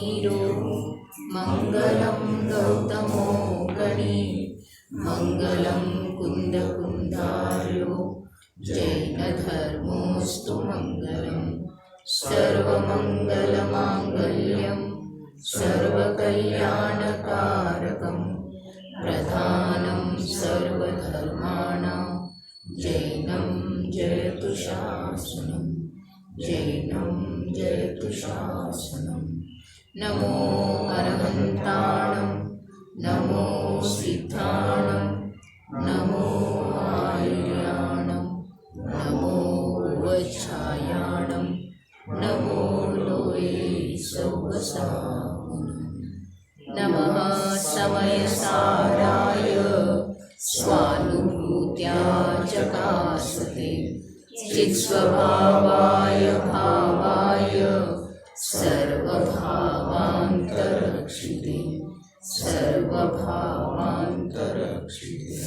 वीरो मङ्गलं गौतमो गणी मङ्गलं कुन्दकुन्दार्यो जैनधर्मोऽस्तु मङ्गलं सर्वमङ्गलमाङ्गल्यं सर्वकल्याणकारकं प्रधानं सर्वधर्माणां जैनं जयतु शासनं जैनं जयतु शासनं। नमो अरहन्ताणं नमो सिद्धाणं नमो आयुर्याणं नमो वच्छायाणं नमो लोये सौवसावनं। नमः समयसाराय स्वानुभूत्या चकासते चित्स्वभावाय भावाय सर्वभावान्तरक्षिते सर्वभावान्तरक्षिते।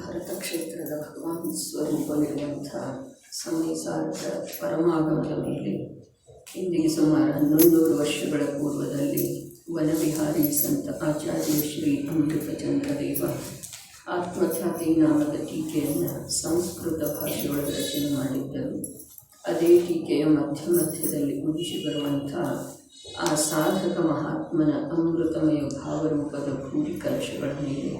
ಭಾರತ ಕ್ಷೇತ್ರದ ಭಗವಾನ್ ಸ್ವರೂಪವಿರುವಂಥ ಸಮಯ ಸಾರದ ಪರಮಾಗಮದ ಮೇಲೆ ಇಂದಿಗೆ ಸುಮಾರು 1100 ವರ್ಷಗಳ ಪೂರ್ವದಲ್ಲಿ ವನವಿಹಾರಿ ಸಂತ ಆಚಾರ್ಯ ಶ್ರೀ ಅಮೃತಚಂದ್ರದೇವ ಆತ್ಮಖ್ಯಾತಿ ನಾಮದ ಟೀಕೆಯನ್ನು ಸಂಸ್ಕೃತ ಭಾಷೆಯೊಳಗೆ ರಚನೆ ಮಾಡಿದ್ದರು. ಅದೇ ಟೀಕೆಯ ಮಧ್ಯದಲ್ಲಿ ಉದಿಸಿ ಬರುವಂಥ ಆ ಸಾಧಕ ಮಹಾತ್ಮನ ಅಮೃತಮಯ ಭಾವರೂಪದ ಭೂರಿ ಕಲಶಗಳ ಮೇಲೆ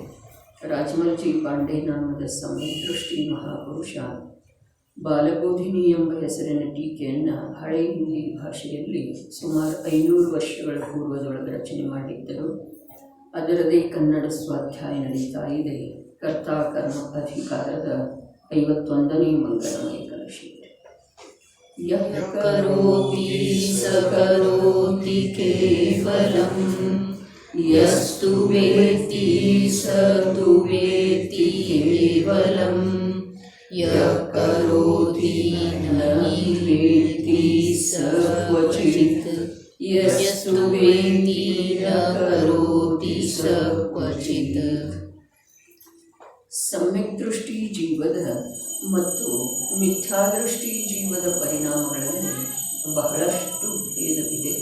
ರಾಜಮಲ್ಜಿ ಪಾಂಡೆ ನಾಮದ ಸಮಯದೃಷ್ಟಿ ಮಹಾಪುರುಷ ಬಾಲಬೋಧಿನಿ ಎಂಬ ಹೆಸರಿನ ಟೀಕೆಯನ್ನು ಹಳೆಯ ಹಿಂದಿ ಭಾಷೆಯಲ್ಲಿ ಸುಮಾರು 500 ವರ್ಷಗಳ ಪೂರ್ವದೊಳಗೆ ರಚನೆ ಮಾಡಿದ್ದರು. ಅದರದೇ ಕನ್ನಡ ಸ್ವಾಧ್ಯಾಯ ನಡೀತಾ ಇದೆ. ಕರ್ತಾ ಕರ್ಮ ಅಧಿಕಾರದ 51ನೇ ಮಂಗಳಮಯ ಕಲಶ. ಯಃ ಕರೋತಿ ಸ ಕರೋತಿ ಕೇವಲಂ ಯಸ್ತು ವೇತ್ತಿ ಸ ತು ವೇತ್ತಿ ಕೇವಲಂ ಯಃ ಕರೋತಿ ನ ವೇತ್ತಿ ಸ ಕ್ವಚಿತ್ ಯಸ್ತು ವೇತ್ತಿ ನ ಕರೋತಿ ಸ ಕ್ವಚಿತ್. ಸಮ್ಯಕ್ ದೃಷ್ಟಿ ಜೀವದ ಮತ್ತು ಮಿಥ್ಯಾದೃಷ್ಟಿ ಜೀವದ ಪರಿಣಾಮಗಳಲ್ಲಿ ಬಹಳಷ್ಟು ಭೇದವಿದೆ.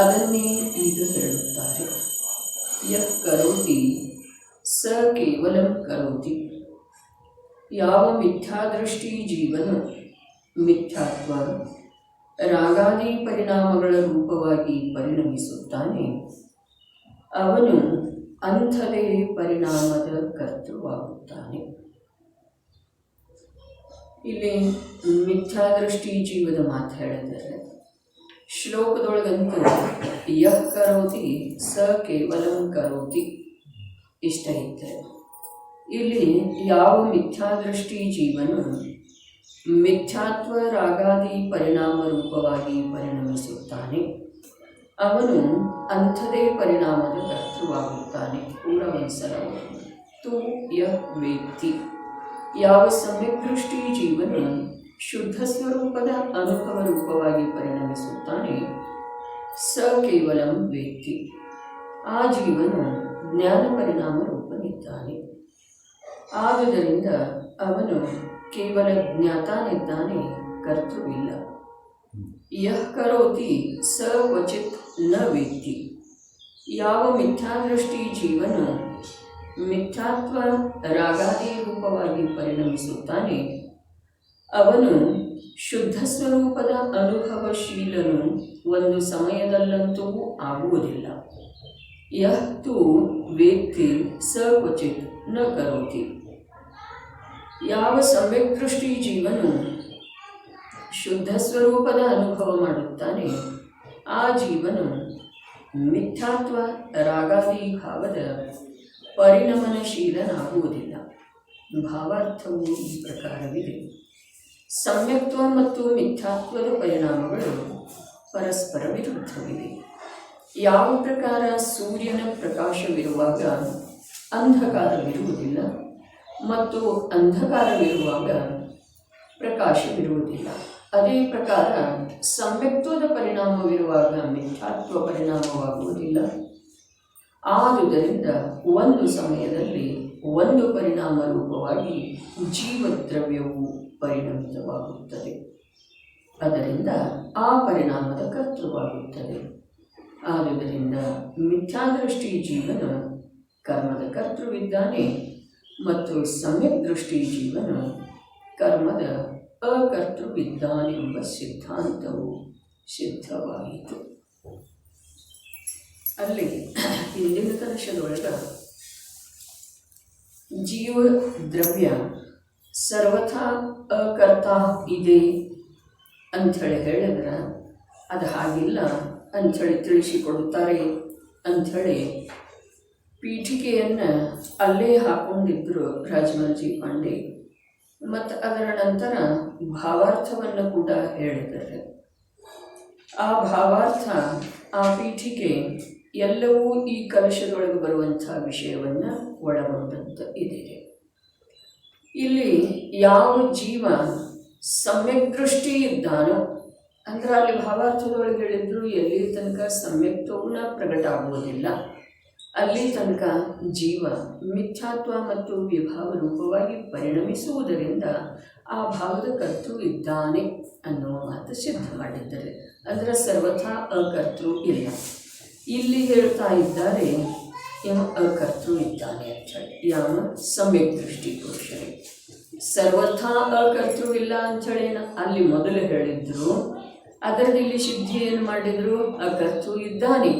ಅದನ್ನೇ ಈಗ ಹೇಳುತ್ತಾರೆ. ಯಃ ಕರೋತಿ ಸ ಕೇವಲಂ ಕರೋತಿ. ಯಾವ ಮಿಥ್ಯಾದೃಷ್ಟಿ ಜೀವನ ಮಿಥ್ಯಾತ್ವ ರಾಗಾದಿ ಪರಿಣಾಮಗಳ ರೂಪವಾಗಿ ಪರಿಣಮಿಸುತ್ತಾನೆ, ಅವನು ಅಂಥದೇ ಪರಿಣಾಮದ ಕರ್ತೃವಾಗುತ್ತಾನೆ. ಇಲ್ಲಿ ಮಿಥ್ಯಾದೃಷ್ಟಿ ಜೀವದ ಮಾತು ಹೇಳಿದರೆ ಶ್ಲೋಕದೊಳಗಂತೂ ಯಃ ಕರೋತಿ ಸ ಕೇವಲಂ ಕರೋತಿ ಇಷ್ಟ ಇದ್ದರೆ, ಇಲ್ಲಿ ಯಾವ ಮಿಥ್ಯಾದೃಷ್ಟಿ ಜೀವನು ಮಿಥ್ಯಾತ್ವ ರಾಗಾದಿ ಪರಿಣಾಮ ರೂಪವಾಗಿ ಪರಿಣಮಿಸುತ್ತಾನೆ, ಅವನು ಅಂಥದೇ ಪರಿಣಾಮದ ಕರ್ತೃವಾಗುತ್ತಾನೆ. ಪೂರ ಒಂದ್ಸಲ ತು ಯಃ ವೇತ್ತಿ. ಯಾವ ಸಮ್ಯಕ್ ದೃಷ್ಟಿ ಜೀವನು ಶುದ್ಧ ಸ್ವರೂಪದ ಅನುಭವ ರೂಪವಾಗಿ ಪರಿಣಮಿಸುತ್ತಾನೆ, ಸ ಕೇವಲಂ ವೇತ್ತಿ. ಆ ಜೀವನು ಜ್ಞಾನ ಪರಿಣಾಮ ರೂಪನಿದ್ದಾನೆ. ಆದುದರಿಂದ ಅವನು ಕೇವಲ ಜ್ಞಾತಾನಿದ್ದಾನೆ, ಕರ್ತೃವಿಲ್ಲ. ಯಃ ಕರೋತಿ ಸ ಕ್ವಚಿತ್ ನ ವೇತ್ತಿ. ಯಾವ ಮಿಥ್ಯಾದೃಷ್ಟಿ ಜೀವನು ಮಿಥ್ಯಾತ್ವ ರಾಗಾದಿ ರೂಪವಾಗಿ ಪರಿಣಮಿಸುತ್ತಾನೆ, ಅವನು ಶುದ್ಧ ಸ್ವರೂಪದ ಅನುಭವಶೀಲನು ಒಂದು ಸಮಯದಲ್ಲಂತೂ ಆಗುವುದಿಲ್ಲ. ಯಃ ತು ವೇತ್ತಿ ಸ ಕ್ವಚಿತ್ ನ ಕರೋತಿ. ಯಾವ ಸಮ್ಯಕ್ ದೃಷ್ಟಿ ಜೀವನು ಶುದ್ಧ ಸ್ವರೂಪದ ಅನುಭವ ಮಾಡುತ್ತಾನೆ, ಆ ಜೀವನು ಮಿಥ್ಯಾತ್ವ ರಾಗಾದಿ ಭಾವದ ಪರಿಣಮನಶೀಲನಾಗುವುದಿಲ್ಲ. ಭಾವಾರ್ಥವು ಈ ಪ್ರಕಾರವಿದೆ. ಸಮ್ಯಕ್ತ್ವ ಮತ್ತು ಮಿಥ್ಯಾತ್ವದ ಪರಿಣಾಮಗಳು ಪರಸ್ಪರ ವಿರುದ್ಧವಿವೆ. ಯಾವ ಪ್ರಕಾರ ಸೂರ್ಯನ ಪ್ರಕಾಶವಿರುವಾಗ ಅಂಧಕಾರವಿರುವುದಿಲ್ಲ ಮತ್ತು ಅಂಧಕಾರವಿರುವಾಗ ಪ್ರಕಾಶವಿರುವುದಿಲ್ಲ, ಅದೇ ಪ್ರಕಾರ ಸಮ್ಯಕ್ತ್ವದ ಪರಿಣಾಮವಿರುವಾಗ ಮಿಥ್ಯಾತ್ವ ಪರಿಣಾಮವಾಗುವುದಿಲ್ಲ. ಆದುದರಿಂದ ಒಂದು ಸಮಯದಲ್ಲಿ ಒಂದು ಪರಿಣಾಮ ರೂಪವಾಗಿ ಜೀವದ್ರವ್ಯವು ಪರಿಣಮಿತವಾಗುತ್ತದೆ. ಅದರಿಂದ ಆ ಪರಿಣಾಮದ ಕರ್ತೃವಾಗುತ್ತದೆ. ಆದುದರಿಂದ ಮಿಥ್ಯಾದೃಷ್ಟಿ ಜೀವನ ಕರ್ಮದ ಕರ್ತೃವಿದ್ದಾನೆ ಮತ್ತು ಸಮ್ಯಕ್ ದೃಷ್ಟಿ ಜೀವನ ಕರ್ಮದ ಅಕರ್ತೃವಿದ್ದಾನೆಂಬ ಸಿದ್ಧಾಂತವು ಸಿದ್ಧವಾಯಿತು. ಅಲ್ಲಿ ಹಿಂದಿನ ಕಲಶದೊಳಗೆ ಜೀವ ದ್ರವ್ಯ ಸರ್ವಥಾ ಅಕರ್ತ ಇದೆ ಅಂಥೇಳಿ ಹೇಳಿದ್ರೆ ಅದು ಹಾಗಿಲ್ಲ ಅಂಥೇಳಿ ತಿಳಿಸಿಕೊಡುತ್ತಾರೆ ಅಂಥೇಳಿ ಪೀಠಿಕೆಯನ್ನು ಅಲ್ಲೇ ಹಾಕೊಂಡಿದ್ರು ರಾಜಮಲ್ಜಿ ಪಾಂಡೆ. ಮತ್ತು ಅದರ ನಂತರ ಭಾವಾರ್ಥವನ್ನು ಕೂಡ ಹೇಳಿದ್ದಾರೆ. ಆ ಭಾವಾರ್ಥ, ಆ ಪೀಠಿಕೆ ಎಲ್ಲವೂ ಈ ಕಲಶದೊಳಗೆ ಬರುವಂಥ ವಿಷಯವನ್ನು ಒಳಗೊಂಡಂತ ಇದೆ. ಇಲ್ಲಿ ಯಾವ ಜೀವ ಸಮ್ಯಕ್ ದೃಷ್ಟಿ ಇದ್ದಾನೋ, ಅಂದ್ರೆ ಅಲ್ಲಿ ಭಾವಾರ್ಥದೊಳಗೆ ಹೇಳಿದ್ರು ಎಲ್ಲಿ ತನಕ ಸಮ್ಯಕ್ತವನ್ನ ಪ್ರಕಟ ಆಗುವುದಿಲ್ಲ, ಅಲ್ಲಿ ತನಕ ಜೀವ ಮಿಥ್ಯಾತ್ವ ಮತ್ತು ವಿಭಾವ ರೂಪವಾಗಿ ಪರಿಣಮಿಸುವುದರಿಂದ ಆ ಭಾವದ ಕರ್ತೃ ಇದ್ದಾನೆ ಅನ್ನುವ ಮಾತು ಸಿದ್ಧ ಮಾಡಿದ್ದಾರೆ. ಅಂದರೆ ಸರ್ವಥಾ ಅಕರ್ತೃ ಇಲ್ಲ. ಇಲ್ಲಿ ಹೇಳ್ತಾ ಇದ್ದಾರೆ ಯಾವ ಅಕರ್ತೃ ಇದ್ದಾನೆ ಅಂಥೇಳಿ, ಯಾವ ಸಮ್ಯಕ್ ದೃಷ್ಟಿ ಪುರುಷರೇ. ಸರ್ವಥಾ ಅಕರ್ತೃವಿಲ್ಲ ಅಂಥೇಳಿ ಅಲ್ಲಿ ಮೊದಲು ಹೇಳಿದ್ರು. ಅದರಲ್ಲಿ ಇಲ್ಲಿ ಸಿದ್ಧಿ ಏನು ಮಾಡಿದ್ರು? ಅಕರ್ತೃ ಇದ್ದಾನೆ.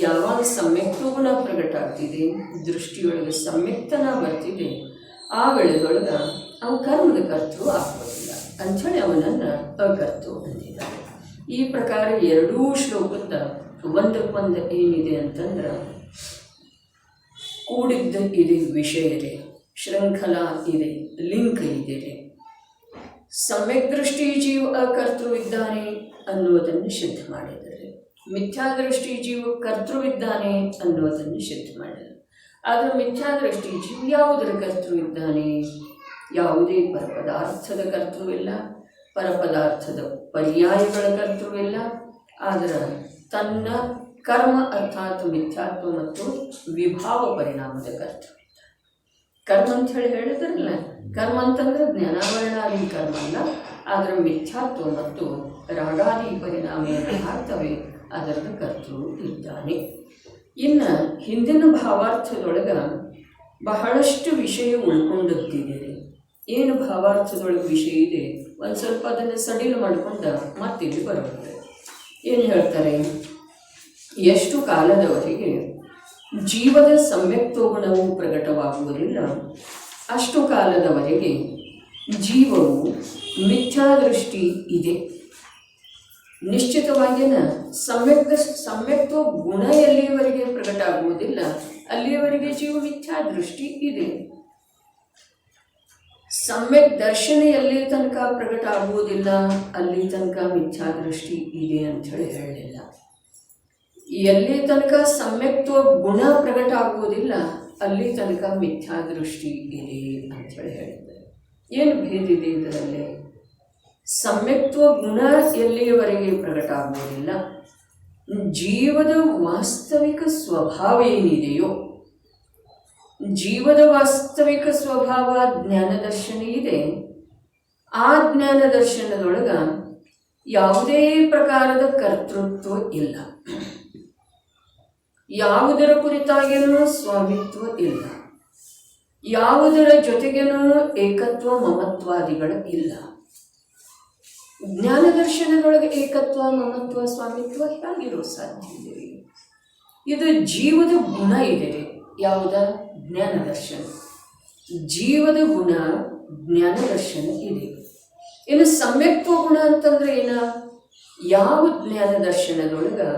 ಯಾವಾಗ ಸಮ್ಯಕ್ತಗುಣ ಪ್ರಕಟ ಆಗ್ತಿದೆ, ದೃಷ್ಟಿಯೊಳಗೆ ಸಮ್ಯಕ್ತನ ಬರ್ತಿದೆ, ಆ ವೇಳೆದೊಳಗೆ ಅವ ಕರ್ಮದ ಕರ್ತೃ ಆಗೋದಿಲ್ಲ ಅಂಥೇಳಿ ಅವನನ್ನು ಅಕರ್ತೃ ಅಂದಿದ್ದಾರೆ. ಈ ಪ್ರಕಾರ ಎರಡೂ ಶ್ಲೋಕದ ಒಂದಕ್ಕೊಂದು ಏನಿದೆ ಅಂತಂದ್ರೆ ಕೂಡಿದ್ದ ಇದೆ, ವಿಷಯ ಇದೆ, ಶೃಂಖಲ ಇದೆ, ಲಿಂಕ್ ಇದೆ. ಸಮ್ಯಕ್ ದೃಷ್ಟಿ ಜೀವ ಅಕರ್ತೃವಿದ್ದಾನೆ ಅನ್ನುವುದನ್ನು ಸಿದ್ಧ ಮಾಡಿದ್ದಾರೆ. ಮಿಥ್ಯಾದೃಷ್ಟಿ ಜೀವ ಕರ್ತೃವಿದ್ದಾನೆ ಅನ್ನುವುದನ್ನು ಸಿದ್ಧ ಮಾಡಿದರು. ಆದರೆ ಮಿಥ್ಯಾದೃಷ್ಟಿ ಜೀವ ಯಾವುದರ ಕರ್ತೃವಿದ್ದಾನೆ? ಯಾವುದೇ ಪರಪದಾರ್ಥದ ಕರ್ತೃವಿಲ್ಲ, ಪರಪದಾರ್ಥದ ಪರ್ಯಾಯಗಳ ಕರ್ತೃವಿಲ್ಲ. ಆದರೆ ತನ್ನ ಕರ್ಮ ಅರ್ಥಾತ್ ಮಿಥ್ಯಾತ್ವ ಮತ್ತು ವಿಭಾವ ಪರಿಣಾಮದ ಕರ್ತೃವಿಲ್ಲ. ಕರ್ಮ ಅಂತ ಹೇಳಿದ್ರಲ್ಲ, ಕರ್ಮ ಅಂತಂದ್ರೆ ಜ್ಞಾನಾವರಣಾದಿ ಕರ್ಮ ಅಲ್ಲ, ಆದರೆ ಮಿಥ್ಯಾತ್ವ ಮತ್ತು ರಾಗಾದಿ ಪರಿಣಾಮ ಆಗ್ತವೆ, ಅದರದ ಕರ್ತೃ ಇದ್ದಾನೆ. ಇನ್ನು ಹಿಂದಿನ ಭಾವಾರ್ಥದೊಳಗೆ ಬಹಳಷ್ಟು ವಿಷಯ ಉಳ್ಕೊಂಡದ್ದಿದೆ. ಏನು ಭಾವಾರ್ಥದೊಳಗೆ ವಿಷಯ ಇದೆ ಒಂದು ಸ್ವಲ್ಪ ಅದನ್ನು ಸಡಿಲು ಮಾಡಿಕೊಂಡು ಮತ್ತಿಲ್ಲಿ ಬರುತ್ತೆ. ಏನು ಹೇಳ್ತಾರೆ? ಎಷ್ಟು ಕಾಲದವರೆಗೆ ಜೀವದ ಸಮ್ಯಕ್ತೋಗುಣವು ಪ್ರಕಟವಾಗುವುದಿಲ್ಲ, ಅಷ್ಟು ಕಾಲದವರೆಗೆ ಜೀವವು ಮಿಥ್ಯಾದೃಷ್ಟಿ ಇದೆ. ನಿಶ್ಚಿತವಾಗಿನ ಸಮ್ಯಕ್ತೋ ಗುಣ ಎಲ್ಲಿಯವರೆಗೆ ಪ್ರಕಟ ಆಗುವುದಿಲ್ಲ, ಅಲ್ಲಿಯವರೆಗೆ ಜೀವ ಮಿಥ್ಯಾದೃಷ್ಟಿ ಇದೆ. ಸಮ್ಯಕ್ ದರ್ಶನ ಎಲ್ಲಿ ತನಕ ಪ್ರಕಟ ಆಗುವುದಿಲ್ಲ, ಅಲ್ಲಿ ತನಕ ಮಿಥ್ಯಾದೃಷ್ಟಿ ಇದೆ ಅಂಥೇಳಿ ಹೇಳಲಿಲ್ಲ. ಎಲ್ಲಿ ತನಕ ಸಮ್ಯಕ್ತ್ವ ಗುಣ ಪ್ರಕಟ ಆಗುವುದಿಲ್ಲ, ಅಲ್ಲಿ ತನಕ ಮಿಥ್ಯಾದೃಷ್ಟಿ ಇದೆ ಅಂಥೇಳಿ ಹೇಳಿದ್ದಾರೆ. ಏನು ಭೇದ ಇದೆ ಇದರಲ್ಲಿ? ಸಮ್ಯಕ್ತ್ವ ಗುಣ ಎಲ್ಲಿಯವರೆಗೆ ಪ್ರಕಟ ಆಗುವುದಿಲ್ಲ, ಜೀವದ ವಾಸ್ತವಿಕ ಸ್ವಭಾವ ಏನಿದೆಯೋ, ಜೀವದ ವಾಸ್ತವಿಕ ಸ್ವಭಾವ ಜ್ಞಾನದರ್ಶನ ಇದೆ. ಆ ಜ್ಞಾನದರ್ಶನದೊಳಗೆ ಯಾವುದೇ ಪ್ರಕಾರದ ಕರ್ತೃತ್ವ ಇಲ್ಲ, ಯಾವುದರ ಕುರಿತಾಗೇನೂ ಸ್ವಾಮಿತ್ವ ಇಲ್ಲ, ಯಾವುದರ ಜೊತೆಗೇನೂ ಏಕತ್ವ ಮಮತ್ವಾದಿಗಳು ಇಲ್ಲ. ಜ್ಞಾನದರ್ಶನದೊಳಗೆ ಏಕತ್ವ ಮಮತ್ವ ಸ್ವಾಮಿತ್ವ ಹೇಗಿರೋ ಸಾಧ್ಯ ಇದೆ? ಇದು ಜೀವದ ಗುಣ ಇದೆ. ಯಾವುದ? ಜ್ಞಾನದರ್ಶನ. ಜೀವದ ಗುಣ ಜ್ಞಾನದರ್ಶನ ಇದೆ. ಇನ್ನು ಸಮ್ಯಕ್ತ್ವ ಗುಣ ಅಂತಂದ್ರೆ ಏನ? ಯಾವ ಜ್ಞಾನದರ್ಶನದೊಳಗೆ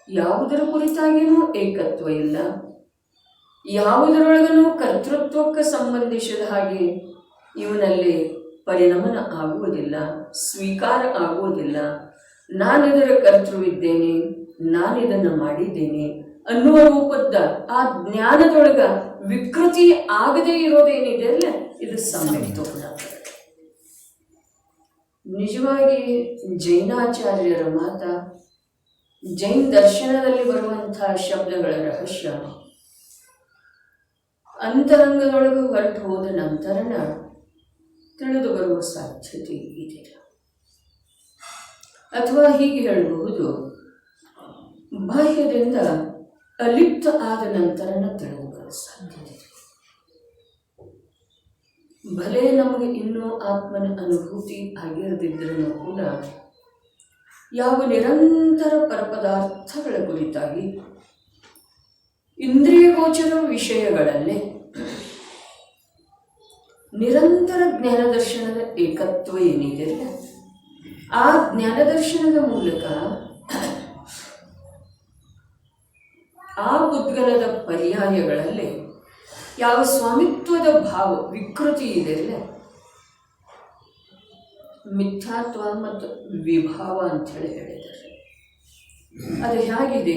ಯಾವುದರ ಕುರಿತಾಗೇನೂ ಏಕತ್ವ ಇಲ್ಲ, ಯಾವುದರೊಳಗನೂ ಕರ್ತೃತ್ವಕ್ಕೆ ಸಂಬಂಧಿಸಿದ ಹಾಗೆ ಇವನಲ್ಲಿ ಪರಿಣಮನ ಆಗುವುದಿಲ್ಲ, ಸ್ವೀಕಾರ ಆಗುವುದಿಲ್ಲ. ನಾನಿದರ ಕರ್ತೃವಿದ್ದೇನೆ, ನಾನಿದನ್ನು ಮಾಡಿದ್ದೇನೆ ಅನ್ನುವ ರೂಪದ ಆ ಜ್ಞಾನದೊಳಗ ವಿಕೃತಿ ಆಗದೇ ಇರೋದೇನಿದೆ ಅಲ್ಲ, ಇದು ಸಮ್ಯಕ್ತ್ವ ಗುಣ. ನಿಜವಾಗಿ ಜೈನಾಚಾರ್ಯರ ಮಾತ ಜೈನ್ ದರ್ಶನದಲ್ಲಿ ಬರುವಂತಹ ಶಬ್ದಗಳ ರಹಸ್ಯ ಅಂತರಂಗದೊಳಗೆ ಹೊರಟು ಹೋದ ನಂತರನ ತಿಳಿದು ಬರುವ ಸಾಧ್ಯತೆ ಇದೆ. ಅಥವಾ ಹೀಗೆ ಹೇಳಬಹುದು, ಬಾಹ್ಯದಿಂದ ಅಲಿಪ್ತ ಆದ ನಂತರನ ತಿಳಿದು ಬರುವ ಸಾಧ್ಯತೆ ಇದೆ. ಭಲೆ ನಮಗೆ ಇನ್ನೂ ಆತ್ಮನ ಅನುಭೂತಿ ಆಗಿರದಿದ್ದರೂ ಕೂಡ ಯಾವ ನಿರಂತರ ಪರಪದಾರ್ಥಗಳ ಕುರಿತಾಗಿ ಇಂದ್ರಿಯಗೋಚರ ವಿಷಯಗಳಲ್ಲಿ ನಿರಂತರ ಜ್ಞಾನದರ್ಶನದ ಏಕತ್ವ ಏನಿದೆ, ಆ ಜ್ಞಾನದರ್ಶನದ ಮೂಲಕ ಆ ಉದ್ಗಲದ ಪರ್ಯಾಯಗಳಲ್ಲಿ ಯಾವ ಸ್ವಾಮಿತ್ವದ ಭಾವ ವಿಕೃತಿ ಇದೆ, ಮಿಥ್ಯಾತ್ವ ಮತ್ತು ವಿಭಾವ ಅಂಥೇಳಿ ಹೇಳಿದ್ದಾರೆ. ಅದು ಹೇಗಿದೆ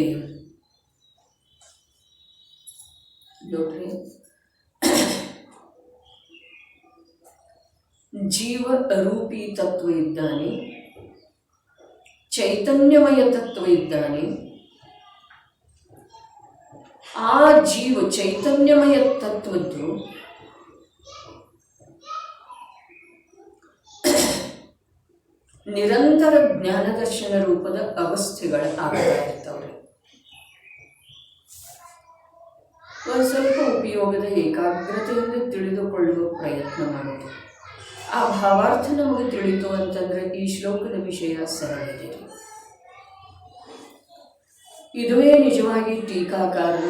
ನೋಡ್ರಿ, ಜೀವ ರೂಪಿ ತತ್ವ ಇದ್ದಾನೆ, ಚೈತನ್ಯಮಯ ತತ್ವ ಇದ್ದಾನೆ. ಆ ಜೀವ ಚೈತನ್ಯಮಯ ತತ್ವದ್ದು ನಿರಂತರ ಜ್ಞಾನದರ್ಶನ ರೂಪದ ಅವಸ್ಥೆಗಳು ಆಗ್ತಾ ಇರ್ತವೆ. ಒಂದು ಸ್ವಲ್ಪ ಉಪಯೋಗದ ಏಕಾಗ್ರತೆಯಿಂದ ತಿಳಿದುಕೊಳ್ಳುವ ಪ್ರಯತ್ನ ಮಾಡೋದು. ಆ ಭಾವಾರ್ಥ ನಮಗೆ ತಿಳಿತು ಅಂತಂದ್ರೆ ಈ ಶ್ಲೋಕದ ವಿಷಯ ಸರಳಿದೆ. ಇದುವೇ ನಿಜವಾಗಿ ಟೀಕಾಕಾರರ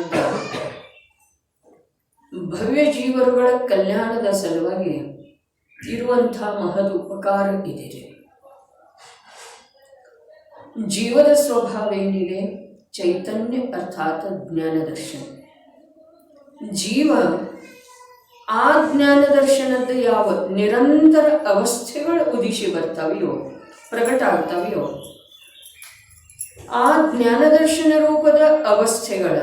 ಭವ್ಯ ಜೀವರುಗಳ ಕಲ್ಯಾಣದ ಸಲುವಾಗಿ ಇರುವಂಥ ಮಹದ್ ಉಪಕಾರ ಇದೆ. ಜೀವದ ಸ್ವಭಾವ ಏನಿದೆ, ಚೈತನ್ಯ ಅರ್ಥಾತ್ ಜ್ಞಾನದರ್ಶನ. ಜೀವ ಆ ಜ್ಞಾನದರ್ಶನದ ಯಾವ ನಿರಂತರ ಅವಸ್ಥೆಗಳು ಉದಿಸಿ ಬರ್ತಾವೆಯೋ, ಪ್ರಕಟ ಆಗ್ತಾವೆಯೋ, ಆ ಜ್ಞಾನದರ್ಶನ ರೂಪದ ಅವಸ್ಥೆಗಳ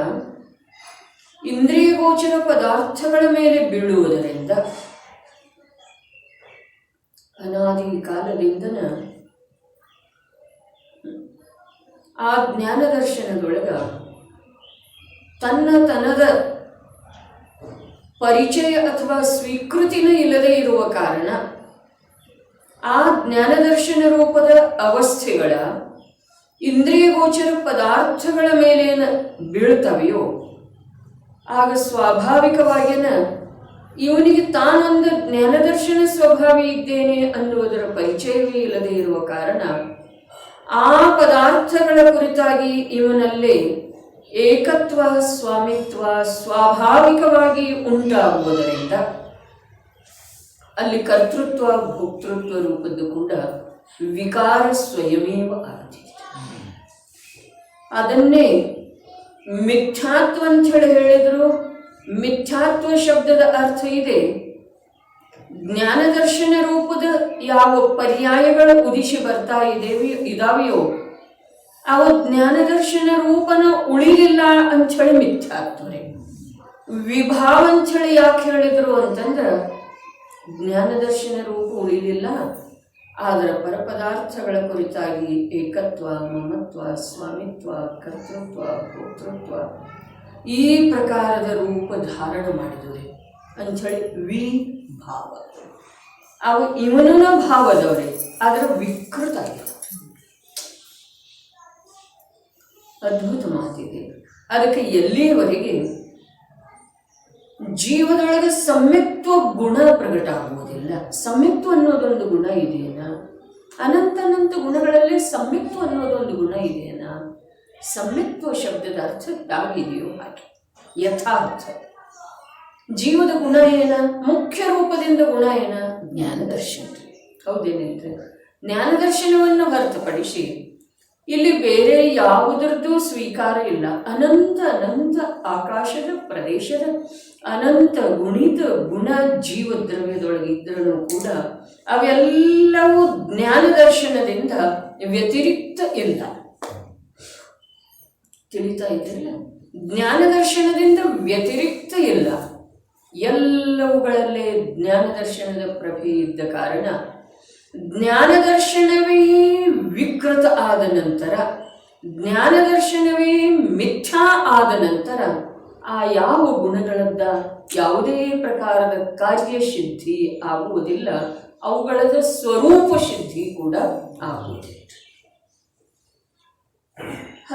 ಇಂದ್ರಿಯಗೋಚರ ಪದಾರ್ಥಗಳ ಮೇಲೆ ಬೀಳುವುದರಿಂದ ಅನಾದಿ ಕಾಲದಿಂದನ ಆ ಜ್ಞಾನದರ್ಶನದೊಳಗ ತನ್ನದ ಪರಿಚಯ ಅಥವಾ ಸ್ವೀಕೃತಿನೂ ಇಲ್ಲದೆ ಇರುವ ಕಾರಣ ಆ ಜ್ಞಾನದರ್ಶನ ರೂಪದ ಅವಸ್ಥೆಗಳ ಇಂದ್ರಿಯಗೋಚರ ಪದಾರ್ಥಗಳ ಮೇಲೇನ ಬೀಳ್ತವೆಯೋ, ಆಗ ಸ್ವಾಭಾವಿಕವಾಗಿನ ಇವನಿಗೆ ತಾನೊಂದು ಜ್ಞಾನದರ್ಶನ ಸ್ವಭಾವಿ ಇದ್ದೇನೆ ಅನ್ನುವುದರ ಪರಿಚಯವೇ ಇಲ್ಲದೆ ಇರುವ ಕಾರಣ ಆ ಪದಾರ್ಥಗಳ ಕುರಿತಾಗಿ ಇವನಲ್ಲಿ ಏಕತ್ವ ಸ್ವಾಮಿತ್ವ ಸ್ವಾಭಾವಿಕವಾಗಿ ಉಂಟಾಗುವುದರಿಂದ ಅಲ್ಲಿ ಕರ್ತೃತ್ವ ಭೋಕ್ತೃತ್ವ ರೂಪದ್ದು ಕೂಡ ವಿಕಾರ ಸ್ವಯಮೇವ ಆಗ್ತಿದೆ. ಅದನ್ನೇ ಮಿಥ್ಯಾತ್ವ ಅಂತ ಹೇಳಿದ್ರು. ಮಿಥ್ಯಾತ್ವ ಶಬ್ದದ ಅರ್ಥ ಇದೆ, ಜ್ಞಾನದರ್ಶನ ರೂಪದ ಯಾವ ಪರ್ಯಾಯಗಳು ಉದಿಸಿ ಬರ್ತಾ ಇದಾವೆಯೋ ಅವು ಜ್ಞಾನದರ್ಶನ ರೂಪನ ಉಳಿಲಿಲ್ಲ ಅಂಥೇಳಿ ಮಿಥ್ಯಾತ್ವರೇ. ವಿಭಾವ ಅಂಥೇಳಿ ಯಾಕೆ ಹೇಳಿದ್ರು ಅಂತಂದ್ರೆ, ಜ್ಞಾನದರ್ಶನ ರೂಪ ಉಳಿಲಿಲ್ಲ, ಅದರ ಪರಪದಾರ್ಥಗಳ ಕುರಿತಾಗಿ ಏಕತ್ವ ಮಮತ್ವ ಸ್ವಾಮಿತ್ವ ಕರ್ತೃತ್ವ ಭೋಕ್ತೃತ್ವ ಈ ಪ್ರಕಾರದ ರೂಪ ಧಾರಣ ಮಾಡಿದವ್ರೆ ಅಂಥೇಳಿ ವಿಭಾವ. ಅವು ಇವನ ಭಾವದವರೇ, ಅದರ ವಿಕೃತ ಆಗಿದೆ. ಅದ್ಭುತ ಮಾತಿದೆ. ಅದಕ್ಕೆ ಎಲ್ಲಿಯವರೆಗೆ ಜೀವದೊಳಗೆ ಸಮ್ಯಕ್ತ್ವ ಗುಣ ಪ್ರಕಟ ಆಗುವುದಿಲ್ಲ. ಸಮ್ಯಕ್ತ್ವ ಅನ್ನೋದೊಂದು ಗುಣ ಇದೆಯೇನ? ಅನಂತ ಗುಣಗಳಲ್ಲಿ ಸಮ್ಯಕ್ತ್ವ ಅನ್ನೋದೊಂದು ಗುಣ ಇದೆಯೇನ? ಸಮ್ಯಕ್ತ್ವ ಶಬ್ದದ ಅರ್ಥ ಹೇಗಿದೆಯೋ ಹಾಗೆ ಯಥಾರ್ಥ. ಜೀವದ ಗುಣ ಏನ? ಮುಖ್ಯ ರೂಪದಿಂದ ಗುಣ ಏನ? ಜ್ಞಾನದರ್ಶನ. ಹೌದೇನಿದ್ರೆ ಜ್ಞಾನದರ್ಶನವನ್ನು ಹೊರತುಪಡಿಸಿ ಇಲ್ಲಿ ಬೇರೆ ಯಾವುದರದ್ದು ಸ್ವೀಕಾರ ಇಲ್ಲ. ಅನಂತ ಆಕಾಶದ ಪ್ರದೇಶದ ಅನಂತ ಗುಣಿತ ಗುಣ ಜೀವ ದ್ರವ್ಯದೊಳಗಿದ್ರೂ ಕೂಡ ಅವೆಲ್ಲವೂ ಜ್ಞಾನದರ್ಶನದಿಂದ ವ್ಯತಿರಿಕ್ತ ಇಲ್ಲ. ತಿಳಿತಾ ಇದ್ದಿಲ್ಲ? ಜ್ಞಾನದರ್ಶನದಿಂದ ವ್ಯತಿರಿಕ್ತ ಇಲ್ಲ. ಎಲ್ಲವುಗಳಲ್ಲೇ ಜ್ಞಾನದರ್ಶನದ ಪ್ರಭೆ ಇದ್ದ ಕಾರಣ ಜ್ಞಾನದರ್ಶನವೇ ವಿಕೃತ ಆದ ನಂತರ ಜ್ಞಾನ ದರ್ಶನವೇ ಮಿಥ್ಯಾ ಆದ ನಂತರ ಆ ಯಾವ ಗುಣಗಳದ್ದ ಯಾವುದೇ ಪ್ರಕಾರದ ಕಾರ್ಯಸಿದ್ಧಿ ಆಗುವುದಿಲ್ಲ, ಅವುಗಳದ ಸ್ವರೂಪ ಸಿದ್ಧಿ ಕೂಡ ಆಗುವುದಿಲ್ಲ.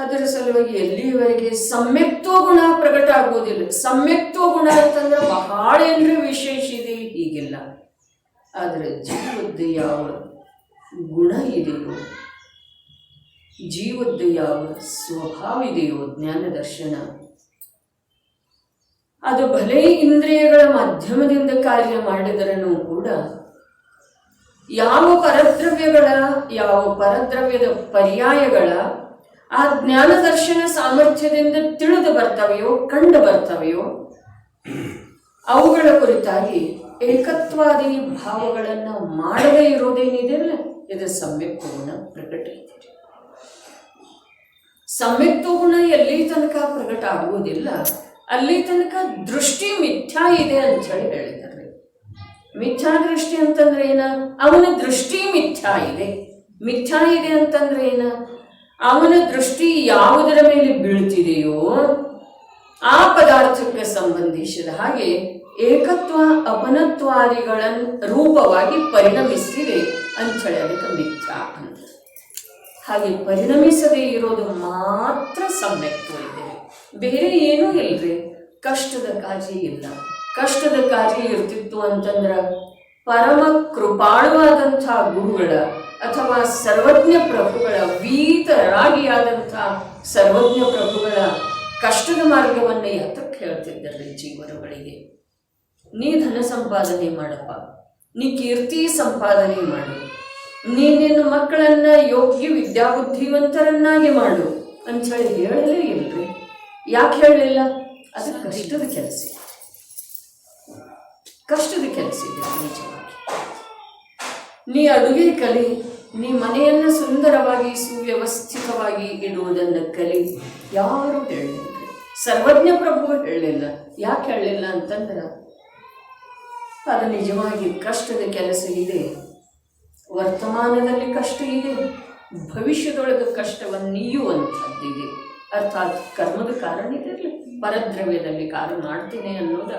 ಅದರ ಸಲುವಾಗಿ ಎಲ್ಲಿಯವರೆಗೆ ಸಮ್ಯಕ್ತೋ ಗುಣ ಪ್ರಕಟ ಆಗುವುದಿಲ್ಲ. ಸಮ್ಯಕ್ತೋ ಗುಣ ಅಂತಂದ್ರೆ ಬಹಳ ಏನ್ರಿ ವಿಶೇಷ ಇದೆ ಹೀಗಿಲ್ಲ. ಆದರೆ ಜೀವದ್ದು ಯಾವ ಗುಣ ಇದೆಯೋ, ಜೀವದ್ದು ಯಾವ ಸ್ವಭಾವ ಇದೆಯೋ ಜ್ಞಾನ ದರ್ಶನ, ಅದು ಭಲೇ ಇಂದ್ರಿಯಗಳ ಮಾಧ್ಯಮದಿಂದ ಕಾರ್ಯ ಮಾಡಿದರನೂ ಕೂಡ ಯಾವ ಪರದ್ರವ್ಯದ ಪರ್ಯಾಯಗಳ ಆ ಜ್ಞಾನ ದರ್ಶನ ಸಾಮರ್ಥ್ಯದಿಂದ ತಿಳಿದು ಬರ್ತವೆಯೋ, ಕಂಡು ಬರ್ತವೆಯೋ, ಅವುಗಳ ಕುರಿತಾಗಿ ಏಕತ್ವಾದಿ ಭಾವಗಳನ್ನ ಮಾಡದೇ ಇರೋದೇನಿದೆಯಲ್ಲ, ಇದು ಸಮ್ಯಕ್ತ ಗುಣ ಪ್ರಕಟ ಇದೆ. ಸಮ್ಯಕ್ತ ಗುಣ ಎಲ್ಲಿ ತನಕ ಪ್ರಕಟ ಆಗುವುದಿಲ್ಲ, ಅಲ್ಲಿ ತನಕ ದೃಷ್ಟಿ ಮಿಥ್ಯಾ ಇದೆ ಅಂತ ಹೇಳಿ ಹೇಳಿದ್ದಾರೆ. ಮಿಥ್ಯಾ ದೃಷ್ಟಿ ಅಂತಂದ್ರೆ ಏನ? ಅವನ ದೃಷ್ಟಿ ಮಿಥ್ಯಾ ಇದೆ. ಮಿಥ್ಯಾ ಇದೆ ಅಂತಂದ್ರೆ ಏನ? ಅವನ ದೃಷ್ಟಿ ಯಾವುದರ ಮೇಲೆ ಬೀಳ್ತಿದೆಯೋ ಆ ಪದಾರ್ಥಕ್ಕೆ ಸಂಬಂಧಿಸಿದ ಹಾಗೆ ಏಕತ್ವ ಅಪನತ್ವಾದಿಗಳ ರೂಪವಾಗಿ ಪರಿಣಮಿಸಿದೆ ಅಂಥೇಳಿ ಅದಕ್ಕೆ ಮಿಥ್ಯಾ ಅಂತ. ಹಾಗೆ ಪರಿಣಮಿಸದೇ ಇರೋದು ಮಾತ್ರ ಸಮ್ಯಕ್ತ್ವ ಇದೆ, ಬೇರೆ ಏನೂ ಇಲ್ರಿ. ಕಷ್ಟದ ಕಾರ್ಯ ಇಲ್ಲ. ಕಷ್ಟದ ಕಾರ್ಯ ಇರ್ತಿತ್ತು ಅಂತಂದ್ರೆ ಪರಮ ಕೃಪಾಳುವಾದಂಥ ಗುರುಗಳ ಅಥವಾ ಸರ್ವಜ್ಞ ಪ್ರಭುಗಳ, ವೀತರಾಗಿಯಾದಂಥ ಸರ್ವಜ್ಞ ಪ್ರಭುಗಳ ಕಷ್ಟದ ಮಾರ್ಗವನ್ನು ಯಾತಕ್ಕೆ ಹೇಳ್ತಿದ್ದಾರೆ ಜೀವರುಗಳಿಗೆ? ನೀ ಧನ ಸಂಪಾದನೆ ಮಾಡಪ್ಪ, ನೀ ಕೀರ್ತಿ ಸಂಪಾದನೆ ಮಾಡು, ನೀನಿನ್ನ ಮಕ್ಕಳನ್ನ ಯೋಗ್ಯ ವಿದ್ಯಾಬುದ್ಧಿವಂತರನ್ನಾಗಿ ಮಾಡು ಅಂಥೇಳಿ ಹೇಳಲೇ ಇಲ್ರಿ. ಯಾಕೆ ಹೇಳಲಿಲ್ಲ? ಅದು ಕಷ್ಟದ ಕೆಲಸ, ಕಷ್ಟದ ಕೆಲಸ ಇದೆ ನಿಜವಾಗಿ. ನೀ ಅಡುಗೆ ಕಲಿ, ನೀ ಮನೆಯನ್ನು ಸುಂದರವಾಗಿ ಸುವ್ಯವಸ್ಥಿತವಾಗಿ ಇಡುವುದನ್ನು ಕಲಿ, ಯಾರು ಹೇಳಲಿಲ್ಲ. ಸರ್ವಜ್ಞ ಪ್ರಭು ಹೇಳಲಿಲ್ಲ. ಯಾಕೆ ಹೇಳಲಿಲ್ಲ ಅಂತಂದ್ರೆ ಅದು ನಿಜವಾಗಿ ಕಷ್ಟದ ಕೆಲಸ ಇದೆ. ವರ್ತಮಾನದಲ್ಲಿ ಕಷ್ಟ ಇದೆ, ಭವಿಷ್ಯದೊಳಗೆ ಕಷ್ಟವನ್ನು ನೀಯುವಂಥದ್ದಿದೆ. ಅರ್ಥಾತ್ ಕರ್ಮದ ಕಾರಣ ಇದೆ. ಪರದ್ರವ್ಯದಲ್ಲಿ ಕಾರ್ಯ ಮಾಡ್ತೇನೆ ಅನ್ನೋದು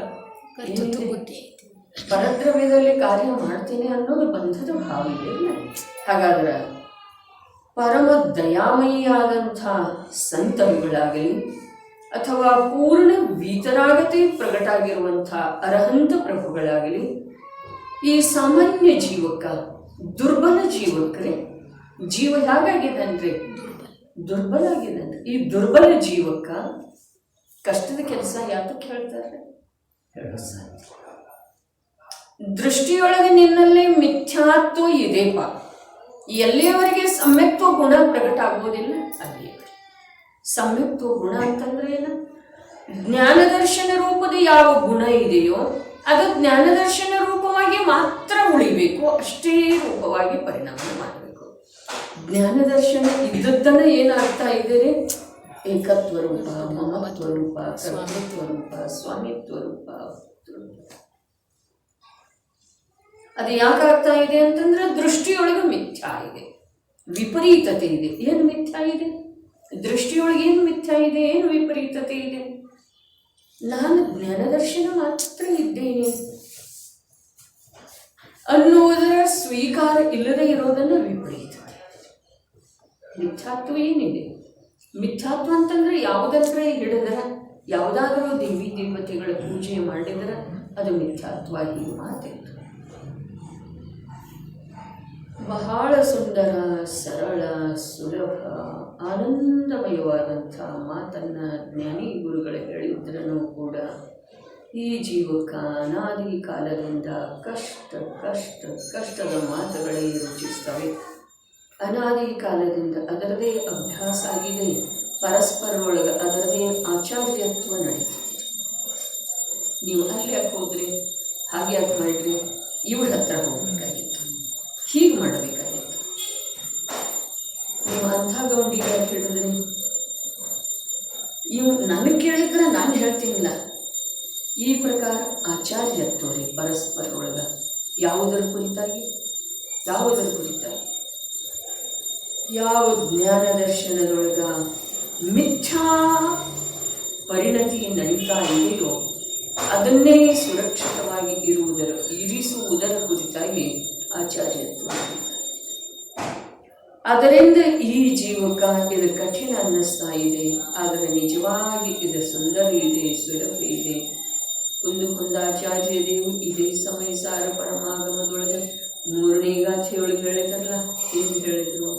ಪರದ್ರವ್ಯದಲ್ಲಿ ಕಾರ್ಯ ಮಾಡ್ತೇನೆ ಅನ್ನೋದು ಬಂಧದ ಭಾವ ಇದೆ. ಹಾಗಾದ್ರೆ ಪರಮ ದಯಾಮಯಿಯಾದಂಥ ಸಂತರುಗಳಾಗಲಿ ಅಥವಾ ಪೂರ್ಣ ವೀತರಾಗತೆ ಪ್ರಕಟ ಆಗಿರುವಂಥ ಅರಹಂತ ಪ್ರಭುಗಳಾಗಲಿ ಈ ಸಾಮಾನ್ಯ ಜೀವಕ್ಕ, ದುರ್ಬಲ ಜೀವಕ್ರೆ, ಜೀವ ಹೇಗಾಗಿದನ್ರಿ? ದುರ್ಬಲ ಆಗಿದನ್ರಿ. ಈ ದುರ್ಬಲ ಜೀವಕ್ಕ ಕಷ್ಟದ ಕೆಲಸ ಯಾತಕ್ಕೆ ಹೇಳ್ತಾರೆ? ಹೇಳೋ ಸಾಧ್ಯ. ದೃಷ್ಟಿಯೊಳಗೆ ನಿನ್ನಲ್ಲಿ ಮಿಥ್ಯಾತ್ವ ಇದೆಪ್ಪ, ಎಲ್ಲಿಯವರೆಗೆ ಸಮ್ಯಕ್ತ್ವ ಗುಣ ಪ್ರಕಟ ಆಗುವುದಿಲ್ಲ ಅಲ್ಲಿಯವರೆಗೆ. ಸಮ್ಯಕ್ತ್ವ ಗುಣ ಅಂತಂದ್ರೆ ಏನು? ಜ್ಞಾನದರ್ಶನ ರೂಪದ ಯಾವ ಗುಣ ಇದೆಯೋ ಅದು ಜ್ಞಾನದರ್ಶನ ರೂಪವಾಗಿ ಮಾತ್ರ ಉಳಿಬೇಕು, ಅಷ್ಟೇ ರೂಪವಾಗಿ ಪರಿಣಾಮ ಮಾಡಬೇಕು. ಜ್ಞಾನದರ್ಶನ ಇದ್ದದ್ದನ್ನ ಏನಾಗ್ತಾ ಇದ್ದೀರಿ? ಏಕತ್ವ ರೂಪ, ಮಮತ್ವ ರೂಪ, ಕರ್ತೃತ್ವ ರೂಪ, ಸ್ವಾಮಿತ್ವ ರೂಪ. ಅದು ಯಾಕಾಗ್ತಾ ಇದೆ ಅಂತಂದ್ರೆ ದೃಷ್ಟಿಯೊಳಗೆ ಮಿಥ್ಯಾ ಇದೆ, ವಿಪರೀತತೆ ಇದೆ. ಏನು ಮಿಥ್ಯಾ ಇದೆ? ದೃಷ್ಟಿಯೊಳಗೆ ಏನು ಮಿಥ್ಯಾ ಇದೆ? ಏನು ವಿಪರೀತತೆ ಇದೆ? ನಾನು ಜ್ಞಾನದರ್ಶನ ಮಾತ್ರ ಇದ್ದೇನೆ ಅನ್ನುವುದರ ಸ್ವೀಕಾರ ಇಲ್ಲದೆ ಇರೋದನ್ನ ವಿಪರೀತತೆ. ಮಿಥ್ಯಾತ್ವ ಏನಿದೆ? ಮಿಥ್ಯಾತ್ವ ಅಂತಂದ್ರೆ ಯಾವುದತ್ರ ಹಿಡಿದರ, ಯಾವುದಾದರೂ ದೇವಿ ದೇವತೆಗಳ ಪೂಜೆ ಮಾಡಿದರ ಅದು ಮಿಥ್ಯಾತ್ವ. ಈ ಮಾತಿಲ್ಲ. ಬಹಳ ಸುಂದರ, ಸರಳ, ಸುಲಭ, ಆನಂದಮಯವಾದಂಥ ಮಾತನ್ನು ಜ್ಞಾನಿ ಗುರುಗಳು ಹೇಳಿದ್ರೂ ಕೂಡ ಈ ಜೀವಕ್ಕೆ ಅನಾದಿ ಕಾಲದಿಂದ ಕಷ್ಟದ ಮಾತುಗಳೇ ರುಚಿಸ್ತವೆ. ಅನಾದಿ ಕಾಲದಿಂದ ಅದರದೇ ಅಭ್ಯಾಸ ಆಗಿದೆ. ಪರಸ್ಪರ ಒಳಗೆ ಅದರದೇ ಆಚಾರ್ಯತ್ವ ನಡೀತಿದೆ. ನೀವು ಅಲ್ಲಿ ಯಾಕೆ ಹೋದ್ರಿ, ಹಾಗೆ ಯಾಕೆ ಮಾಡಿರಿ, ಇವ್ರ ಹತ್ರ ಹೋಗ್ಬೇಕಾಗಿತ್ತು, ಹೀಗೆ ಮಾಡಬೇಕಾಗಿತ್ತು, ನೀವು ಅಂಥ ಗೌಂಡಿಗೆ ಯಾಕೆ ಹೇಳಿದ್ರಿ, ಇವು ನನಗೆ ಕೇಳಿದ್ರೆ ನಾನು ಹೇಳ್ತೀನಿಲ್ಲ. ಈ ಪ್ರಕಾರ ಆಚಾರ್ಯತ್ವ ರೀ ಪರಸ್ಪರ ಒಳಗ. ಯಾವುದರ ಕುರಿತಾಗಿ? ಯಾವ ಜ್ಞಾನ ದರ್ಶನದೊಳಗ ಮಿಥ್ಯಾ ಪರಿಣತಿ ನಡೀತಾ ಇದೆಯೋ ಅದನ್ನೇ ಸುರಕ್ಷಿತವಾಗಿ ಇರಿಸುವುದರ ಕುರಿತಾಗಿ ಆಚಾರ್ಯತ್ವ ಮಾಡಿದ್ದಾರೆ. ಅದರಿಂದ ಈ ಜೀವಕ ಇದು ಕಠಿಣ ಅನ್ನಿಸ್ತಾ ಇದೆ, ಆದರೆ ನಿಜವಾಗಿ ಇದು ಸುಂದರ ಇದೆ, ಸುಲಭ ಇದೆ. ಕುಂದಾಚಾರ್ಯ ದೇವು ಇದೇ ಸಮಯ ಸಾರ ಪರಮಾಗಮದೊಳಗೆ 3ನೇ ಗಾಥೆಯೊಳಗೆ ಹೇಳಿದ್ರಲ್ಲ, ಏನು ಹೇಳಿದ್ರು?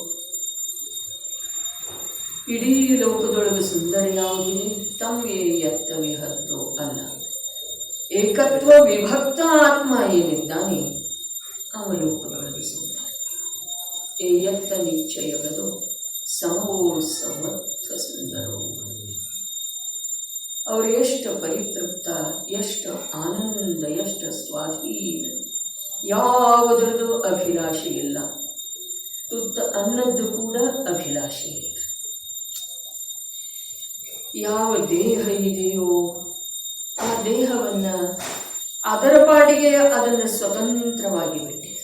ಇಡೀ ಲೋಕದೊಳಗೆ ಸುಂದರ ಯಾವುದಿದೆ? ತಮ್ಗೆ ಎತ್ತವೇ ಹತ್ತು ಅಲ್ಲ, ಏಕತ್ವ ವಿಭಕ್ತ ಆತ್ಮ ಏನಿದ್ದಾನೆ ಅವ ಲೋಕದೊಳಗೆ ಸುಂದರ. ಎತ್ತ ನಿಶ್ಚಯವದು ಸಮವೋ ಸಮರ್ಥ ಸುಂದರವು. ಅವರು ಎಷ್ಟು ಪರಿತೃಪ್ತ, ಎಷ್ಟು ಆನಂದ, ಎಷ್ಟು ಸ್ವಾಧೀನ, ಯಾವುದರದ್ದು ಅಭಿಲಾಷೆ ಇಲ್ಲ. ತುತ್ತ ಅನ್ನದ್ದು ಕೂಡ ಅಭಿಲಾಷೆ ಇಲ್ಲ. ಯಾವ ದೇಹ ಇದೆಯೋ ಆ ದೇಹವನ್ನು ಅದರ ಪಾಡಿಗೆ ಅದನ್ನು ಸ್ವತಂತ್ರವಾಗಿ ಬಿಟ್ಟಿದೆ.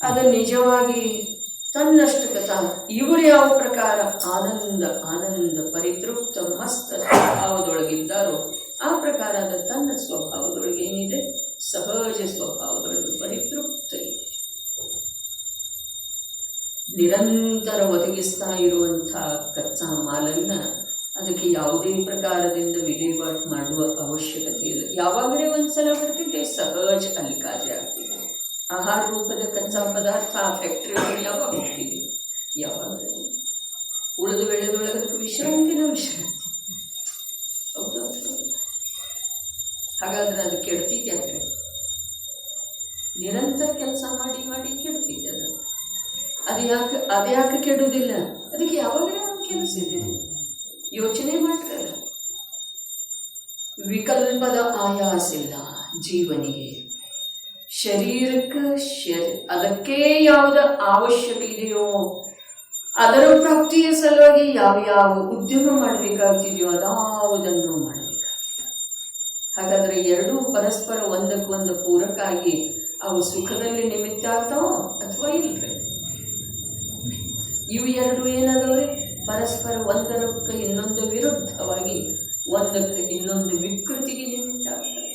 ಅದು ನಿಜವಾಗಿ ತನ್ನಷ್ಟಕ್ಕೆ ತಾನು ಇವರು ಯಾವ ಪ್ರಕಾರ ಆನಂದ ಆನಂದ ಪರಿತೃಪ್ತ ಮಸ್ತ ಸ್ವಭಾವದೊಳಗಿದ್ದಾರೋ ಆ ಪ್ರಕಾರ ಅದು ತನ್ನ ಸ್ವಭಾವದೊಳಗೆ ಏನಿದೆ, ಸಹಜ ಸ್ವಭಾವದೊಳಗೆ ಪರಿತೃಪ್ತ ಇದೆ. ನಿರಂತರ ಒದಗಿಸ್ತಾ ಇರುವಂಥ ಕಚ್ಚಾ ಮಾಲನ್ನು ಅದಕ್ಕೆ ಯಾವುದೇ ಪ್ರಕಾರದಿಂದ ವಿಲೇವಾಟ್ ಮಾಡುವ ಅವಶ್ಯಕತೆ ಇಲ್ಲ. ಯಾವಾಗಲೇ ಒಂದ್ಸಲ ಬರ್ತಿದೆ, ಸಹಜ ಅಲ್ಲಿ ಕಾರ್ಯ ಆಗ್ತಿದೆ. ಆಹಾರ ರೂಪದ ಕಚ್ಚಾ ಪದಾರ್ಥ ಆ ಫ್ಯಾಕ್ಟ್ರಿಯಲ್ಲಿ ಯಾವಾಗ ಹೋಗ್ತಿದೆ? ಯಾವಾಗ ಉಳಿದ ವೇಳೆದೊಳಗೆ ವಿಶ್ರಾಂತಿನ ವಿಶ್ರಾಂತಿ. ಹೌದು, ಹಾಗಾದ್ರೆ ಅದು ಕೆಡ್ತಿದೆ. ಯಾಕೆ ನಿರಂತರ ಕೆಲಸ ಮಾಡಿ ಮಾಡಿ ಕೆಡ್ತಿದೆ ಅದು ಯಾಕೆ ಕೆಡುವುದಿಲ್ಲ? ಅದಕ್ಕೆ ಯಾವಾಗಲೇ ಒಂದು ಕೆಲಸ ಇದೆ, ಯೋಚನೆ ಮಾಡ್ತಾರೆ. ವಿಕಲ್ಪದ ಆಯಾಸ ಇಲ್ಲ ಜೀವನಿಗೆ. ಶರೀರಕ್ಕೆ ಅದಕ್ಕೆ ಯಾವುದ ಅವಶ್ಯಕ ಇದೆಯೋ ಅದರ ಪ್ರಾಪ್ತಿಯ ಸಲುವಾಗಿ ಯಾವ ಉದ್ಯಮ ಮಾಡಬೇಕಾಗ್ತಿದೆಯೋ ಅದಾವುದನ್ನು ಮಾಡಬೇಕಾಗ್ತದೆ. ಹಾಗಾದರೆ ಎರಡೂ ಪರಸ್ಪರ ಒಂದಕ್ಕೊಂದು ಪೂರಕಾಗಿ ಅವು ಸುಖದಲ್ಲಿ ನಿಮಿತ್ತ ಆಗ್ತಾವೋ ಅಥವಾ ಇಲ್ರಿ? ಇವು ಎರಡು ಏನದವ್ರೆ? ಪರಸ್ಪರ ಒಂದರಕ್ಕೆ ಇನ್ನೊಂದು ವಿರುದ್ಧವಾಗಿ, ಒಂದಕ್ಕೆ ಇನ್ನೊಂದು ವಿಕೃತಿಗೆ ನಿಮಿತ್ತ ಆಗ್ತವೆ.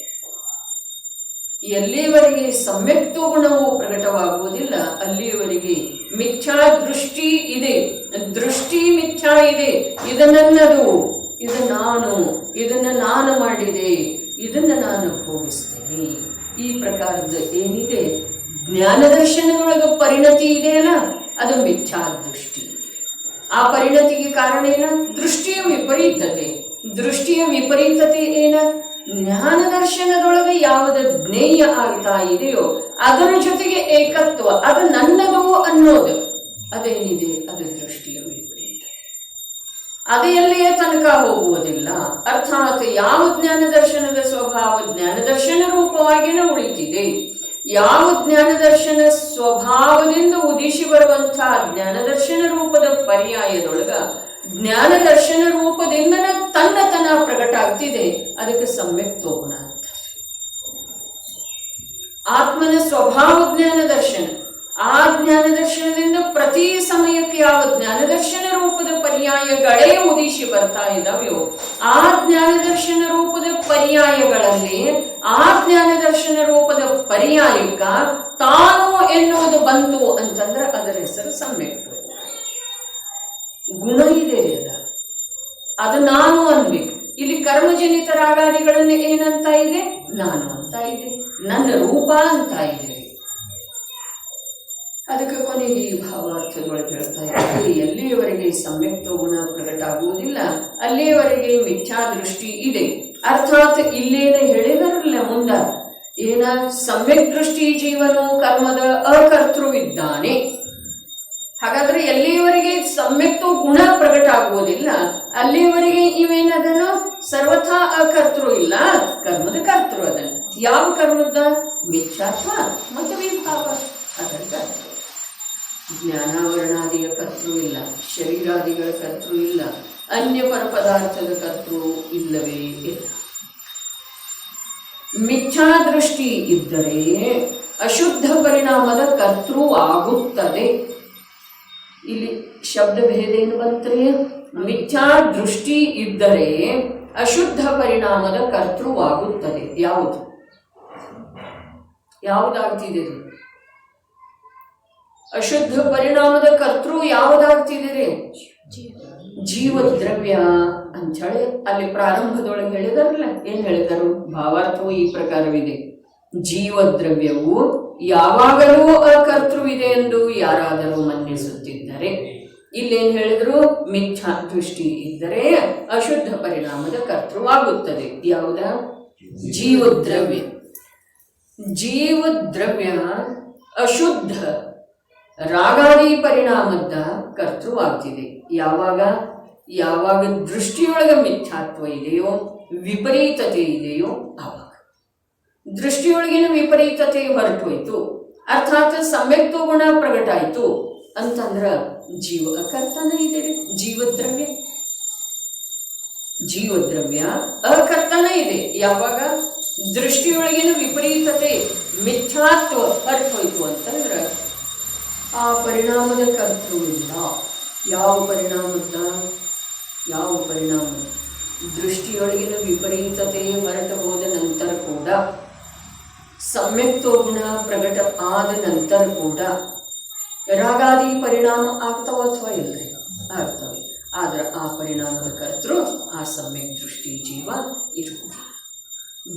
ಎಲ್ಲಿಯವರೆಗೆ ಸಮ್ಯಕ್ತೋ ಗುಣವು ಪ್ರಕಟವಾಗುವುದಿಲ್ಲ ಅಲ್ಲಿಯವರೆಗೆ ಮಿಥ್ಯಾ ದೃಷ್ಟಿ ಇದೆ, ದೃಷ್ಟಿ ಮಿಥ್ಯಾ ಇದೆ. ಇದನ್ನದು, ಇದನ್ನು ನಾನು ಮಾಡಿದೆ, ಇದನ್ನು ನಾನು ಭೋಗಿಸ್ತೇನೆ. ಈ ಪ್ರಕಾರದ ಏನಿದೆ ಜ್ಞಾನದರ್ಶನದೊಳಗೆ ಪರಿಣತಿ ಇದೆಯಲ್ಲ, ಅದು ಮಿಥ್ಯಾ ದೃಷ್ಟಿ. ಆ ಪರಿಣತಿಗೆ ಕಾರಣ ಏನ? ದೃಷ್ಟಿಯ ವಿಪರೀತತೆ. ದೃಷ್ಟಿಯ ವಿಪರೀತತೆ ಏನ? ಜ್ಞಾನ ದರ್ಶನದೊಳಗೆ ಯಾವುದು ಜ್ಞೇಯ ಆಗ್ತಾ ಇದೆಯೋ ಅದರ ಜೊತೆಗೆ ಏಕತ್ವ, ಅದು ನನ್ನದು ಅನ್ನೋದು ಅದೇನಿದೆ ಅದು ದೃಷ್ಟಿಯ ವಿಪರೀತತೆ. ಅದು ಎಲ್ಲಿಯ ತನಕ ಹೋಗುವುದಿಲ್ಲ. ಅರ್ಥಾತ್ ಯಾವ ಜ್ಞಾನ ದರ್ಶನದ ಸ್ವಭಾವ ಜ್ಞಾನ ದರ್ಶನ ರೂಪವಾಗಿಯೇ ಉಳಿತಿದೆ, ಯಾವ ಜ್ಞಾನ ದರ್ಶನ ಸ್ವಭಾವದಿಂದ ಉದಿಸಿ ಬರುವಂತಹ ಜ್ಞಾನ ದರ್ಶನ ರೂಪದ ಪರ್ಯಾಯದೊಳಗ ಜ್ಞಾನ ದರ್ಶನ ರೂಪದಿಂದ ತನ್ನ ಪ್ರಕಟ ಆಗ್ತಿದೆ, ಅದಕ್ಕೆ ಸಮ್ಯಕ್ತೋ ಗುಣ ಅಂತಾರೆ. ಆತ್ಮನ ಸ್ವಭಾವ ಜ್ಞಾನ ದರ್ಶನ, ಆ ಜ್ಞಾನ ದರ್ಶನದಿಂದ ಪ್ರತಿ ಸಮಯಕ್ಕೆ ಯಾವ ಜ್ಞಾನ ದರ್ಶನ ರೂಪದ ಪರ್ಯಾಯಗಳೇ ಉದಿಸಿ ಬರ್ತಾ ಇದ್ದಾವೆಯೋ ಆ ಜ್ಞಾನ ದರ್ಶನ ರೂಪದ ಪರ್ಯಾಯಗಳಲ್ಲಿ ಆ ಜ್ಞಾನ ದರ್ಶನ ರೂಪದ ಪರ್ಯಾಯಕ್ಕ ತಾನು ಎನ್ನುವುದು ಬಂತು ಅಂತಂದ್ರೆ ಅದರ ಹೆಸರು ಸಮ್ಯಕ್ತ ಗುಣ ಇದೆ. ಅದು ನಾನು ಅನ್ಬೇಕು. ಇಲ್ಲಿ ಕರ್ಮಜನಿತ ರಾಗಾದಿಗಳನ್ನು ಏನಂತ ಇದೆ? ನಾನು ಅಂತ ಇದೆ, ನನ್ನ ರೂಪ ಅಂತ ಇದೆ. ಅದಕ್ಕೆ ಕೊನೆಗೆ ಈ ಭಾವಾರ್ಥದೊಳಗೆ ಹೇಳ್ತಾ ಇದ್ದಾರೆ, ಎಲ್ಲಿಯವರೆಗೆ ಸಮ್ಯಕ್ತ ಗುಣ ಪ್ರಕಟ ಆಗುವುದಿಲ್ಲ ಅಲ್ಲಿಯವರೆಗೆ ಮಿಥ್ಯಾ ದೃಷ್ಟಿ ಇದೆ. ಅರ್ಥಾತ್ ಇಲ್ಲೇನ ಹೇಳಿದರಲ್ಲ ಮುಂದ ಏನ? ಸಮ್ಯಕ್ ದೃಷ್ಟಿ ಜೀವನು ಕರ್ಮದ ಅಕರ್ತೃವಿದ್ದಾನೆ. ಹಾಗಾದ್ರೆ ಎಲ್ಲಿಯವರೆಗೆ ಸಮ್ಯಕ್ತ ಗುಣ ಪ್ರಕಟ ಆಗುವುದಿಲ್ಲ ಅಲ್ಲಿಯವರೆಗೆ ಇವೇನದನು ಸರ್ವಥಾ ಅಕರ್ತೃ ಇಲ್ಲ, ಕರ್ಮದ ಕರ್ತೃ ಅದನ್ನು. ಯಾವ ಕರ್ಮದ? ಮಿಥ್ಯಾತ್ವ ಮತ್ತು ವಿಭಾವ, ಅದರ ಕರ್ತೃ. ಜ್ಞಾನಾವರಣಾದಿಯ ಕರ್ತೃ ಇಲ್ಲ, ಶರೀರಾದಿಗಳ ಕರ್ತೃ ಇಲ್ಲ, ಅನ್ಯ ಪರ ಪದಾರ್ಥದ ಕರ್ತೃ ಇಲ್ಲವೇ ಇಲ್ಲ. ಮಿಥ್ಯಾ ದೃಷ್ಟಿ ಇದ್ದರೆ ಅಶುದ್ಧ ಪರಿಣಾಮದ ಕರ್ತೃ ಆಗುತ್ತದೆ. ಇಲ್ಲಿ ಶಬ್ದ ಭೇದ ಏನು ಬಂತ್ರಿ? ಮಿಥ್ಯಾ ದೃಷ್ಟಿ ಇದ್ದರೆ ಅಶುದ್ಧ ಪರಿಣಾಮದ ಕರ್ತೃವಾಗುತ್ತದೆ. ಯಾವುದಾಗ್ತಿದೆ? ಅಶುದ್ಧ ಪರಿಣಾಮದ ಕರ್ತೃ ಯಾವುದಾಗ್ತಿದೆ? ಜೀವದ್ರವ್ಯ ಅಂಥೇಳಿ ಅಲ್ಲಿ ಪ್ರಾರಂಭದೊಳಗೆ ಹೇಳಿದಾರಲ್ಲ. ಏನ್ ಹೇಳಿದರು? ಭಾವಾರ್ಥವು ಈ ಪ್ರಕಾರವಿದೆ. ಜೀವದ್ರವ್ಯವು ಯಾವಾಗಲೂ ಅಕರ್ತೃವಿದೆ ಎಂದು ಯಾರಾದರೂ ಮನ್ನಿಸುತ್ತಿದ್ದರೆ, ಇಲ್ಲೇನ್ ಹೇಳಿದ್ರು? ಮಿಥ್ಯಾ ದೃಷ್ಟಿ ಇದ್ದರೆ ಅಶುದ್ಧ ಪರಿಣಾಮದ ಕರ್ತೃವಾಗುತ್ತದೆ. ಯಾವುದ? ಜೀವದ್ರವ್ಯ. ಜೀವದ್ರವ್ಯ ಅಶುದ್ಧ ರಾಗಾದಿ ಪರಿಣಾಮದ ಕರ್ತೃವಾಗ್ತಿದೆ. ಯಾವಾಗ ದೃಷ್ಟಿಯೊಳಗೆ ಮಿಥ್ಯಾತ್ವ ಇದೆಯೋ, ವಿಪರೀತತೆ ಇದೆಯೋ, ಆವಾಗ ದೃಷ್ಟಿಯೊಳಗಿನ ವಿಪರೀತತೆ ಹೊರಟೋಯ್ತು, ಅರ್ಥಾತ್ ಸಮ್ಯಕ್ತೋ ಗುಣ ಪ್ರಗಟ ಆಯ್ತು ಅಂತಂದ್ರ ಜೀವ ಅಕರ್ತನ ಇದೆ. ಜೀವದ್ರವ್ಯ ಅಕರ್ತನ ಇದೆ. ಯಾವಾಗ ದೃಷ್ಟಿಯೊಳಗಿನ ವಿಪರೀತತೆ ಮಿಥ್ಯಾತ್ವ ಹೊರಟೋಯ್ತು ಅಂತಂದ್ರ ಆ ಪರಿಣಾಮದ ಕರ್ತೃ ಇಲ್ಲ. ಯಾವ ಪರಿಣಾಮ? ದೃಷ್ಟಿಯೊಳಗಿನ ವಿಪರೀತತೆ ಹೊರಟು ಹೋದ ನಂತರ ಕೂಡ, ಸಮ್ಯಕ್ತೋ ಗುಣ ಪ್ರಗಟ ಆದ ನಂತರ ಕೂಡ ರಾಗಾದಿ ಪರಿಣಾಮ ಆಗ್ತಾವ ಅಥವಾ ಇಲ್ಲರಿ? ಆಗ್ತವೆ. ಆದ್ರೆ ಆ ಪರಿಣಾಮದ ಕರ್ತೃ ಆ ಸಮ್ಯಕ್ ದೃಷ್ಟಿ ಜೀವ ಇರುವುದಿಲ್ಲ.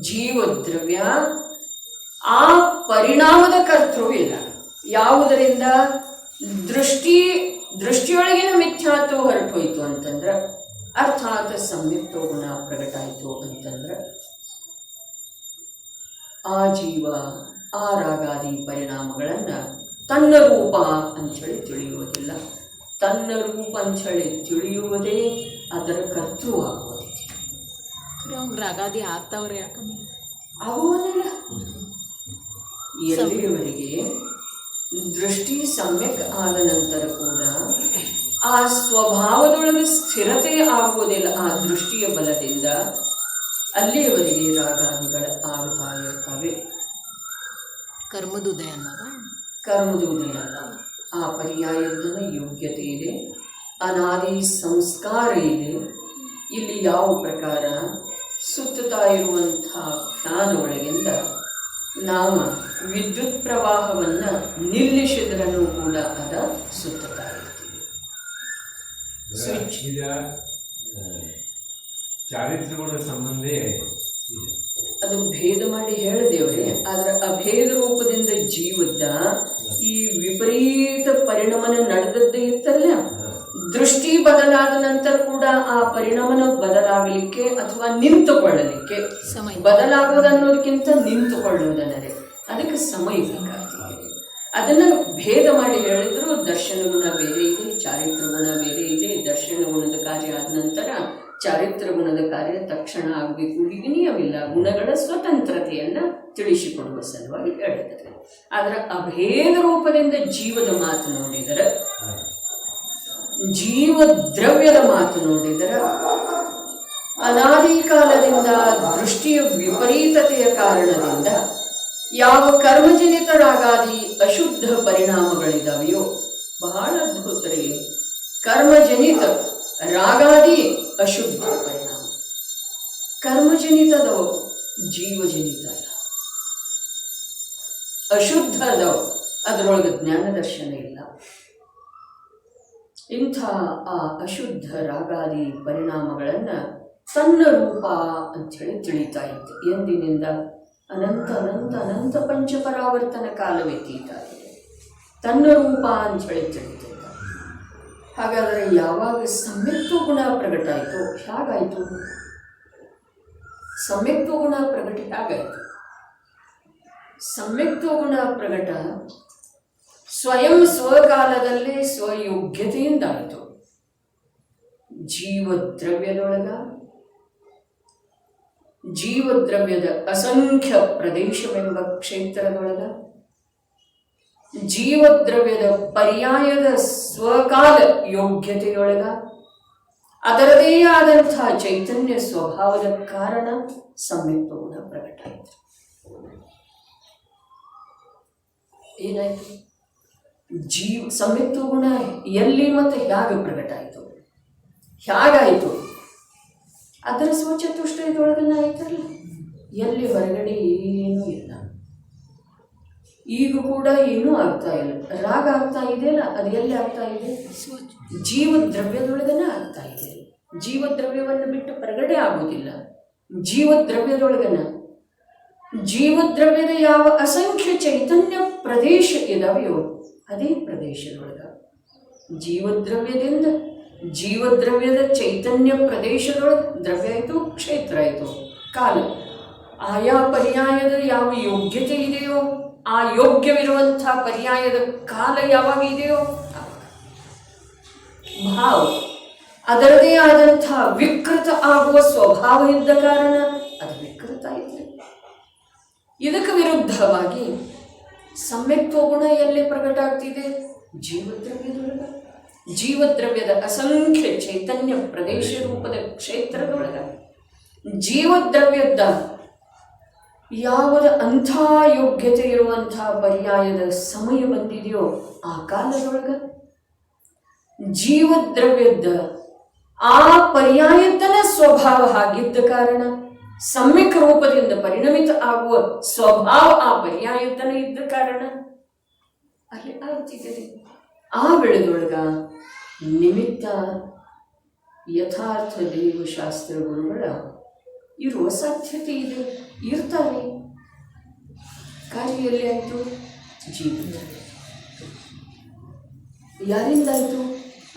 ಜೀವದ್ರವ್ಯ ಆ ಪರಿಣಾಮದ ಕರ್ತೃ ಇಲ್ಲ. ಯಾವುದರಿಂದ? ದೃಷ್ಟಿಯೊಳಗಿನ ಮಿಥ್ಯಾತ್ವ ಹೊರಟೋಯ್ತು ಅಂತಂದ್ರ, ಅರ್ಥಾತ್ ಸಮ್ಯಕ್ತೋ ಗುಣ ಪ್ರಗಟ ಆಯ್ತು ಅಂತಂದ್ರ ಆ ಜೀವ ಆ ರಾಗಾದಿ ಪರಿಣಾಮಗಳನ್ನ ತನ್ನ ರೂಪ ಅಂಥೇಳಿ ತಿಳಿಯುವುದಿಲ್ಲ. ತನ್ನ ರೂಪ ಅಂಥೇಳಿ ತಿಳಿಯುವುದೇ ಅದರ ಕರ್ತೃವಾಗುವುದಿದೆ. ರಾಗಾದಿ ಆಗ್ತಾವ್ರೆ? ಯಾಕಂದ್ರೆ ಆಗುವುದಿಲ್ಲ. ಎಲ್ಲಿಯವರೆಗೆ ದೃಷ್ಟಿ ಸಮ್ಯಕ್ ಆದ ನಂತರ ಕೂಡ ಆ ಸ್ವಭಾವದೊಳಗೆ ಸ್ಥಿರತೆ ಆಗುವುದಿಲ್ಲ. ಆ ದೃಷ್ಟಿಯ ಬಲದಿಂದ ಅಲ್ಲಿಯವರೆಗೆ ರಾಗಾದಿಗಳು ಆಗ್ತಾ ಇರ್ತವೆ. ಕರ್ಮದುದಯ ಅನ್ನೋದ? ಕರ್ಮದುದಯ ಅಲ್ಲ. ಆ ಪರ್ಯಾಯದ ಯೋಗ್ಯತೆ ಇದೆ, ಅನಾದಿ ಸಂಸ್ಕಾರ ಇದೆ. ಇಲ್ಲಿ ಯಾವ ಪ್ರಕಾರ ಸುತ್ತುತ್ತಾ ಇರುವಂಥ ಫ್ಯಾನ್ ಒಳಗಿಂದ ನಾವು ವಿದ್ಯುತ್ ಪ್ರವಾಹವನ್ನು ನಿಲ್ಲಿಸಿದ್ರೂ ಕೂಡ ಅದ ಸುತ್ತುತ್ತಾ ಇರ್ತೀವಿ. ಸ್ವಿಚ್ ಚಾರಿತ್ರಗಳ ಸಂಬಂಧ ಅದು ಭೇದ ಮಾಡಿ ಹೇಳಿದೇವ್ರಿ. ಆದ್ರೆ ಅಭೇದ ರೂಪದಿಂದ ಜೀವದ ಈ ವಿಪರೀತ ಪರಿಣಾಮನ ನಡೆದದ್ದು ಇತ್ತಲ್ಲ, ದೃಷ್ಟಿ ಬದಲಾದ ನಂತರ ಕೂಡ ಆ ಪರಿಣಾಮನ ಬದಲಾಗಲಿಕ್ಕೆ ಅಥವಾ ನಿಂತುಕೊಳ್ಳಲಿಕ್ಕೆ, ಬದಲಾಗೋದನ್ನೋದಕ್ಕಿಂತ ನಿಂತುಕೊಳ್ಳುವುದನ್ನರೇ ಅದಕ್ಕೆ ಸಮಯ ಬೇಕಾಗ್ತದೆ. ಅದನ್ನು ಭೇದ ಮಾಡಿ ಹೇಳಿದ್ರು. ದರ್ಶನ ಗುಣ ಬೇರೆ ಇದೆ, ಚಾರಿತ್ರ ಗುಣ ಬೇರೆ ಇದೆ. ದರ್ಶನ ಗುಣದ ಕಾರ್ಯ ಆದ ನಂತರ ಚಾರಿತ್ರ ಗುಣದ ಕಾರ್ಯ ತಕ್ಷಣ ಆಗಬೇಕು, ಹೀಗೆ ನಿಯಮಿಲ್ಲ. ಗುಣಗಳ ಸ್ವತಂತ್ರತೆಯನ್ನು ತಿಳಿಸಿಕೊಡುವ ಸಲುವಾಗಿ ಹೇಳಿದ್ದಾರೆ. ಆದರೆ ಅಭೇದ ರೂಪದಿಂದ ಜೀವದ ಮಾತು ನೋಡಿದರೆ, ಜೀವದ್ರವ್ಯದ ಮಾತು ನೋಡಿದರೆ, ಅನಾದಿ ಕಾಲದಿಂದ ದೃಷ್ಟಿಯ ವಿಪರೀತತೆಯ ಕಾರಣದಿಂದ ಯಾವ ಕರ್ಮಜನಿತರಾಗಾದಿ ಅಶುದ್ಧ ಪರಿಣಾಮಗಳಿದಾವೆಯೋ, ಬಹಳ ಅದ್ಭುತರೇ, ಕರ್ಮಜನಿತ ರಾಗಾದಿ ಅಶುದ್ಧ ಪರಿಣಾಮ. ಕರ್ಮಜನಿತದವು ಜೀವಜನಿತ ಅಲ್ಲ, ಅಶುದ್ಧ ಅದವು, ಅದರೊಳಗೆ ಜ್ಞಾನ ದರ್ಶನ ಇಲ್ಲ. ಇಂಥ ಆ ಅಶುದ್ಧ ರಾಗಾದಿ ಪರಿಣಾಮಗಳನ್ನು ತನ್ನ ರೂಪ ಅಂಥೇಳಿ ತಿಳಿತಾ ಇತ್ತು. ಎಂದಿನಿಂದ ಅನಂತ ಅನಂತ ಅನಂತ ಪಂಚಪರಾವರ್ತನ ಕಾಲ ವ್ಯತೀತ ಆಗಿದೆ. ತನ್ನ ರೂಪ ಅಂಥೇಳಿ ತಿಳಿತಿದ್ದ. ಹಾಗಾದರೆ ಯಾವಾಗ ಸಮ್ಯಕ್ತೋ ಗುಣ ಪ್ರಗಟ ಆಯಿತು, ಹೇಗಾಯಿತು? ಸಮ್ಯಕ್ತೋ ಗುಣ ಪ್ರಗಟ ಹೇಗಾಯಿತು? ಸಮ್ಯಕ್ತೋ ಗುಣ ಪ್ರಗಟ ಸ್ವಯಂ ಸ್ವಕಾಲದಲ್ಲೇ ಸ್ವಯೋಗ್ಯತೆಯಿಂದ ಆಯಿತು. ಜೀವದ್ರವ್ಯದ ಅಸಂಖ್ಯ ಪ್ರದೇಶವೆಂಬ ಕ್ಷೇತ್ರದೊಳಗ, ಜೀವದ್ರವ್ಯದ ಪರ್ಯಾಯದ ಸ್ವಕಾಲ ಯೋಗ್ಯತೆಯೊಳಗ ಅದರದೇ ಆದಂಥ ಚೈತನ್ಯ ಸ್ವಭಾವದ ಕಾರಣ ಸಮ್ಯಕ್ತೋ ಗುಣ ಪ್ರಕಟ ಆಯಿತು. ಏನಾಯಿತು? ಸಂಯುಕ್ತ ಗುಣ ಎಲ್ಲಿ ಮತ್ತು ಹೇಗೆ ಪ್ರಕಟ ಆಯಿತು, ಹೇಗಾಯಿತು, ಅದರ ಸ್ವಚತುಷ್ಟಯದೊಳಗನ್ನ ಆಯ್ತಲ್ಲ. ಎಲ್ಲಿ ಹೊರಗಡೆ ಏನೂ ಇಲ್ಲ. ಈಗ ಕೂಡ ಏನೂ ಆಗ್ತಾ ಇಲ್ಲ. ರಾಗ ಆಗ್ತಾ ಇದೆಯಲ್ಲ, ಅದು ಎಲ್ಲಿ ಆಗ್ತಾ ಇದೆ? ಜೀವದ್ರವ್ಯದೊಳಗನ ಆಗ್ತಾ ಇದೆ. ಜೀವದ್ರವ್ಯವನ್ನು ಬಿಟ್ಟು ಹೊರಗಡೆ ಆಗುವುದಿಲ್ಲ. ಜೀವದ್ರವ್ಯದೊಳಗನ, ಜೀವದ್ರವ್ಯದ ಯಾವ ಅಸಂಖ್ಯ ಚೈತನ್ಯ ಪ್ರದೇಶ ಇದಾವೆಯೋ ಅದೇ ಪ್ರದೇಶದೊಳಗ ಜೀವದ್ರವ್ಯದಿಂದ, ಜೀವದ್ರವ್ಯದ ಚೈತನ್ಯ ಪ್ರದೇಶದೊಳಗೆ ದ್ರವ್ಯ ಆಯಿತು, ಕ್ಷೇತ್ರ ಆಯಿತು, ಕಾಲ. ಆಯಾ ಪರ್ಯಾಯದ ಯಾವ ಯೋಗ್ಯತೆ ಇದೆಯೋ ಆ ಯೋಗ್ಯವಿರುವಂಥ ಪರ್ಯಾಯದ ಕಾಲ ಯಾವಾಗ ಇದೆಯೋ ಭಾವ ಅದರದೇ ಆದಂಥ ವಿಕೃತ ಆಗುವ ಸ್ವಭಾವ ಇದ್ದ ಕಾರಣ ಅದು ವಿಕೃತ ಇದೆ. ಇದಕ್ಕೆ ವಿರುದ್ಧವಾಗಿ ಸಮ್ಯಕ್ತ್ವ ಗುಣ ಎಲ್ಲಿ ಪ್ರಕಟ ಆಗ್ತಿದೆ? ಜೀವದ್ರವ್ಯದೊಳಗ, ಜೀವದ್ರವ್ಯದ ಅಸಂಖ್ಯ ಚೈತನ್ಯ ಪ್ರದೇಶ ರೂಪದ ಕ್ಷೇತ್ರದೊಳಗ ಜೀವದ್ರವ್ಯದ ಯಾವುದ ಅಂಥ ಯೋಗ್ಯತೆ ಇರುವಂಥ ಪರ್ಯಾಯದ ಸಮಯ ಬಂದಿದೆಯೋ ಆ ಕಾಲದೊಳಗ ಜೀವದ್ರವ್ಯದ ಆ ಪರ್ಯಾಯತನ ಸ್ವಭಾವ ಆಗಿದ್ದ ಕಾರಣ ಸಮ್ಯಕ್ ರೂಪದಿಂದ ಪರಿಣಮಿತ ಆಗುವ ಸ್ವಭಾವ ಆ ಪರ್ಯಾಯತನ ಇದ್ದ ಕಾರಣ ಅಲ್ಲಿ ಆಗ್ತಿದೆ. ಆ ವೇಳೆದೊಳಗ ನಿಮಿತ್ತ ಯಥಾರ್ಥ ದೇವಶಾಸ್ತ್ರ ಗುರುಗಳ ಇರುವ ಸಾಧ್ಯತೆ ಇದೆ, ಇರ್ತಾರೆ. ಕಾರ್ಯಲ್ಲಿ ಆಯಿತು, ಜೀವನ ಯಾರಿಂದಾಯಿತು?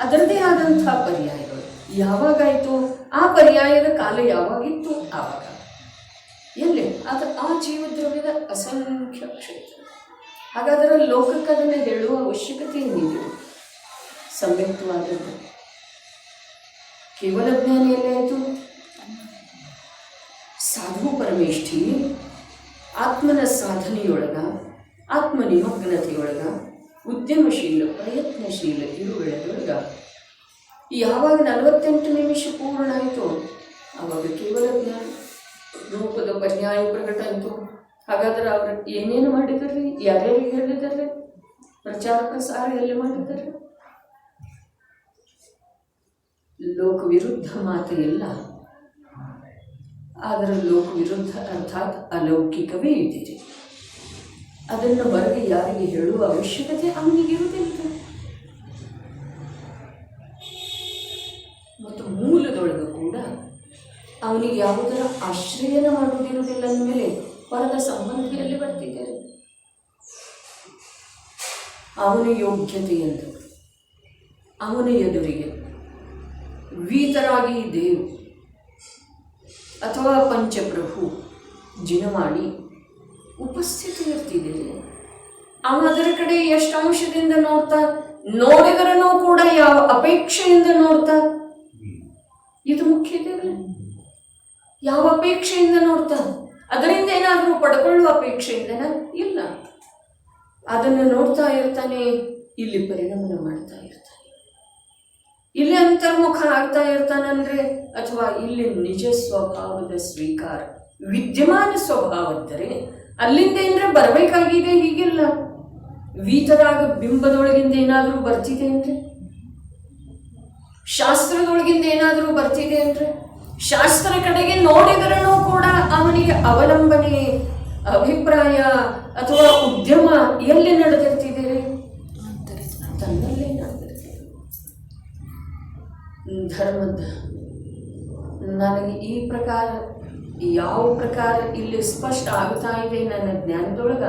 ಅದರದೇ ಆದಂಥ ಪರ್ಯಾಯಗಳು ಯಾವಾಗಾಯಿತು? ಆ ಪರ್ಯಾಯದ ಕಾಲ ಯಾವಾಗಿತ್ತು ಆವಾಗ. ಎಲ್ಲಿ? ಅದು ಆ ಜೀವದ್ರವ್ಯದ ಅಸಂಖ್ಯ ಕ್ಷೇತ್ರ. ಹಾಗಾದರೆ ಲೋಕಕ್ಕೆ ಅದನ್ನು ಹೇಳುವ ಅವಶ್ಯಕತೆ ಏನಿದೆ? ಸಂಯುಕ್ತವಾದದ್ದು ಕೇವಲ ಜ್ಞಾನ ಎಲ್ಲೇ ಆಯಿತು? ಸಾಧು ಪರಮೇಷ್ಠಿ ಆತ್ಮನ ಸಾಧನೆಯೊಳಗ, ಆತ್ಮನಿಮಗ್ನತೆಯೊಳಗ, ಉದ್ಯಮಶೀಲ ಪ್ರಯತ್ನಶೀಲ ಇರುವೆಳದೊಳಗ ಯಾವಾಗ 48 ನಿಮಿಷ ಪೂರ್ಣ ಆಯಿತು ಆವಾಗ ಕೇವಲ ಜ್ಞಾನ ರೂಪದ ಪರ್ಯಾಯ ಪ್ರಕಟ ಆಯಿತು. ಹಾಗಾದ್ರೆ ಅವರು ಏನೇನು ಮಾಡಿದಾರೆ? ಯಾರ್ಯಾರಿಗೆ ಹೇಳಿದ್ದಾರೆ? ಪ್ರಚಾರ ಪ್ರಸಾರ ಎಲ್ಲಿ ಮಾಡಿದ್ದಾರೆ? ಲೋಕ ವಿರುದ್ಧ ಮಾತು ಎಲ್ಲ, ಆದರೆ ಲೋಕ ವಿರುದ್ಧ ಅರ್ಥಾತ್ ಅಲೌಕಿಕವೇ ಇದ್ದೀರಿ. ಅದನ್ನು ಹೊರಗೆ ಯಾರಿಗೆ ಹೇಳುವ ಅವಶ್ಯಕತೆ ಅವನಿಗಿರುವುದಿಲ್ಲ. ಮತ್ತು ಮೂಲದೊಳಗೂ ಕೂಡ ಅವನಿಗೆ ಯಾವುದರ ಆಶ್ರಯನ ಮಾಡುವುದಿರುವುದಿಲ್ಲ ಅಂದಮೇಲೆ ಹೊರದ ಸಂಬಂಧಿಯಲ್ಲಿ ಬರ್ತಿದ್ದಾರೆ. ಅವನ ಯೋಗ್ಯತೆಯಂದು ಅವನ ಎದುರಿಗೆ ವೀತರಾಗಿ ದೇವ್ ಅಥವಾ ಪಂಚಪ್ರಭು ಜಿನವಾಣಿ ಉಪಸ್ಥಿತಿ ಇರ್ತಿದ್ದೀರಿ. ಅವನು ಅದರ ಕಡೆ ಎಷ್ಟು ಅಂಶದಿಂದ ನೋಡ್ತಾ, ನೋಡಿದರನೂ ಕೂಡ ಯಾವ ಅಪೇಕ್ಷೆಯಿಂದ ನೋಡ್ತಾ, ಇದು ಮುಖ್ಯ ಇದೆಯಲ್ಲ. ಯಾವ ಅಪೇಕ್ಷೆಯಿಂದ ನೋಡ್ತಾ, ಅದರಿಂದ ಏನಾದರೂ ಪಡ್ಕೊಳ್ಳುವ ಅಪೇಕ್ಷೆಯಿಂದನ ಇಲ್ಲ. ಅದನ್ನು ನೋಡ್ತಾ ಇರ್ತಾನೆ, ಇಲ್ಲಿ ಪರಿಣಾಮ ಮಾಡ್ತಾ ಇರ್ತಾನೆ, ಇಲ್ಲಿ ಅಂತರ್ಮುಖ ಆಗ್ತಾ ಇರ್ತಾನಂದ್ರೆ, ಅಥವಾ ಇಲ್ಲಿ ನಿಜ ಸ್ವಭಾವದ ಸ್ವೀಕಾರ ವಿದ್ಯಮಾನ ಸ್ವಭಾವದ್ದರೆ ಅಲ್ಲಿಂದ ಏನಾರ ಬರಬೇಕಾಗಿದೆ. ಹೀಗಿಲ್ಲ ವೀತರಾಗ ಬಿಂಬದೊಳಗಿಂದ ಏನಾದರೂ ಬರ್ತಿದೆ ಅಂದರೆ, ಶಾಸ್ತ್ರದೊಳಗಿಂದ ಏನಾದರೂ ಬರ್ತಿದೆ ಅಂದರೆ, ಶಾಸ್ತ್ರ ಕಡೆಗೆ ನೋಡಿದರನೂ ಕೂಡ ಅವನಿಗೆ ಅವಲಂಬನೆ, ಅಭಿಪ್ರಾಯ ಅಥವಾ ಉದ್ಯಮ ಎಲ್ಲಿ ನಡೆದಿರ್ತಿದೆ? ತನ್ನಲ್ಲೇ ನಡೆದಿರ್ತಿದೆ. ಧರ್ಮದ ನನಗೆ ಈ ಪ್ರಕಾರ ಯಾವ ಪ್ರಕಾರ ಇಲ್ಲಿ ಸ್ಪಷ್ಟ ಆಗ್ತಾ ಇದೆ ನನ್ನ ಜ್ಞಾನದೊಳಗ,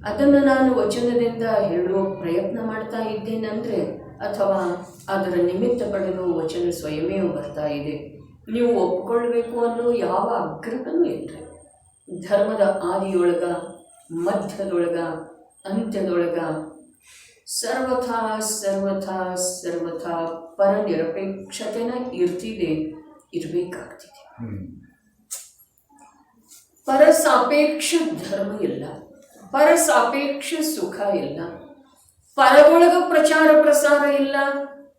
ಅದನ್ನು ನಾನು ವಚನದಿಂದ ಹೇಳುವ ಪ್ರಯತ್ನ ಮಾಡ್ತಾ ಇದ್ದೇನೆಂದರೆ, ಅಥವಾ ಅದರ ನಿಮಿತ್ತ ಪಡೆದು ವಚನ ಸ್ವಯಮೇ ಬರ್ತಾ ಇದೆ, ನೀವು ಒಪ್ಪಿಕೊಳ್ಬೇಕು ಅನ್ನೋ ಯಾವ ಆಗ್ರಹನೂ ಇಲ್ಲರಿ. ಧರ್ಮದ ಆದಿಯೊಳಗ, ಮಧ್ಯದೊಳಗ, ಅಂತ್ಯದೊಳಗ ಸರ್ವಥಾ ಸರ್ವಥಾ ಸರ್ವಥಾ ಪರನಿರಪೇಕ್ಷತೆನ ಇರ್ತಿದೆ, ಇರಬೇಕಾಗ್ತಿದೆ. ಪರಸಾಪೇಕ್ಷ ಧರ್ಮ ಇಲ್ಲ, ಪರಸಾಪೇಕ್ಷ ಸುಖ ಇಲ್ಲ, ಪರದೊಳಗ ಪ್ರಚಾರ ಪ್ರಸಾರ ಇಲ್ಲ,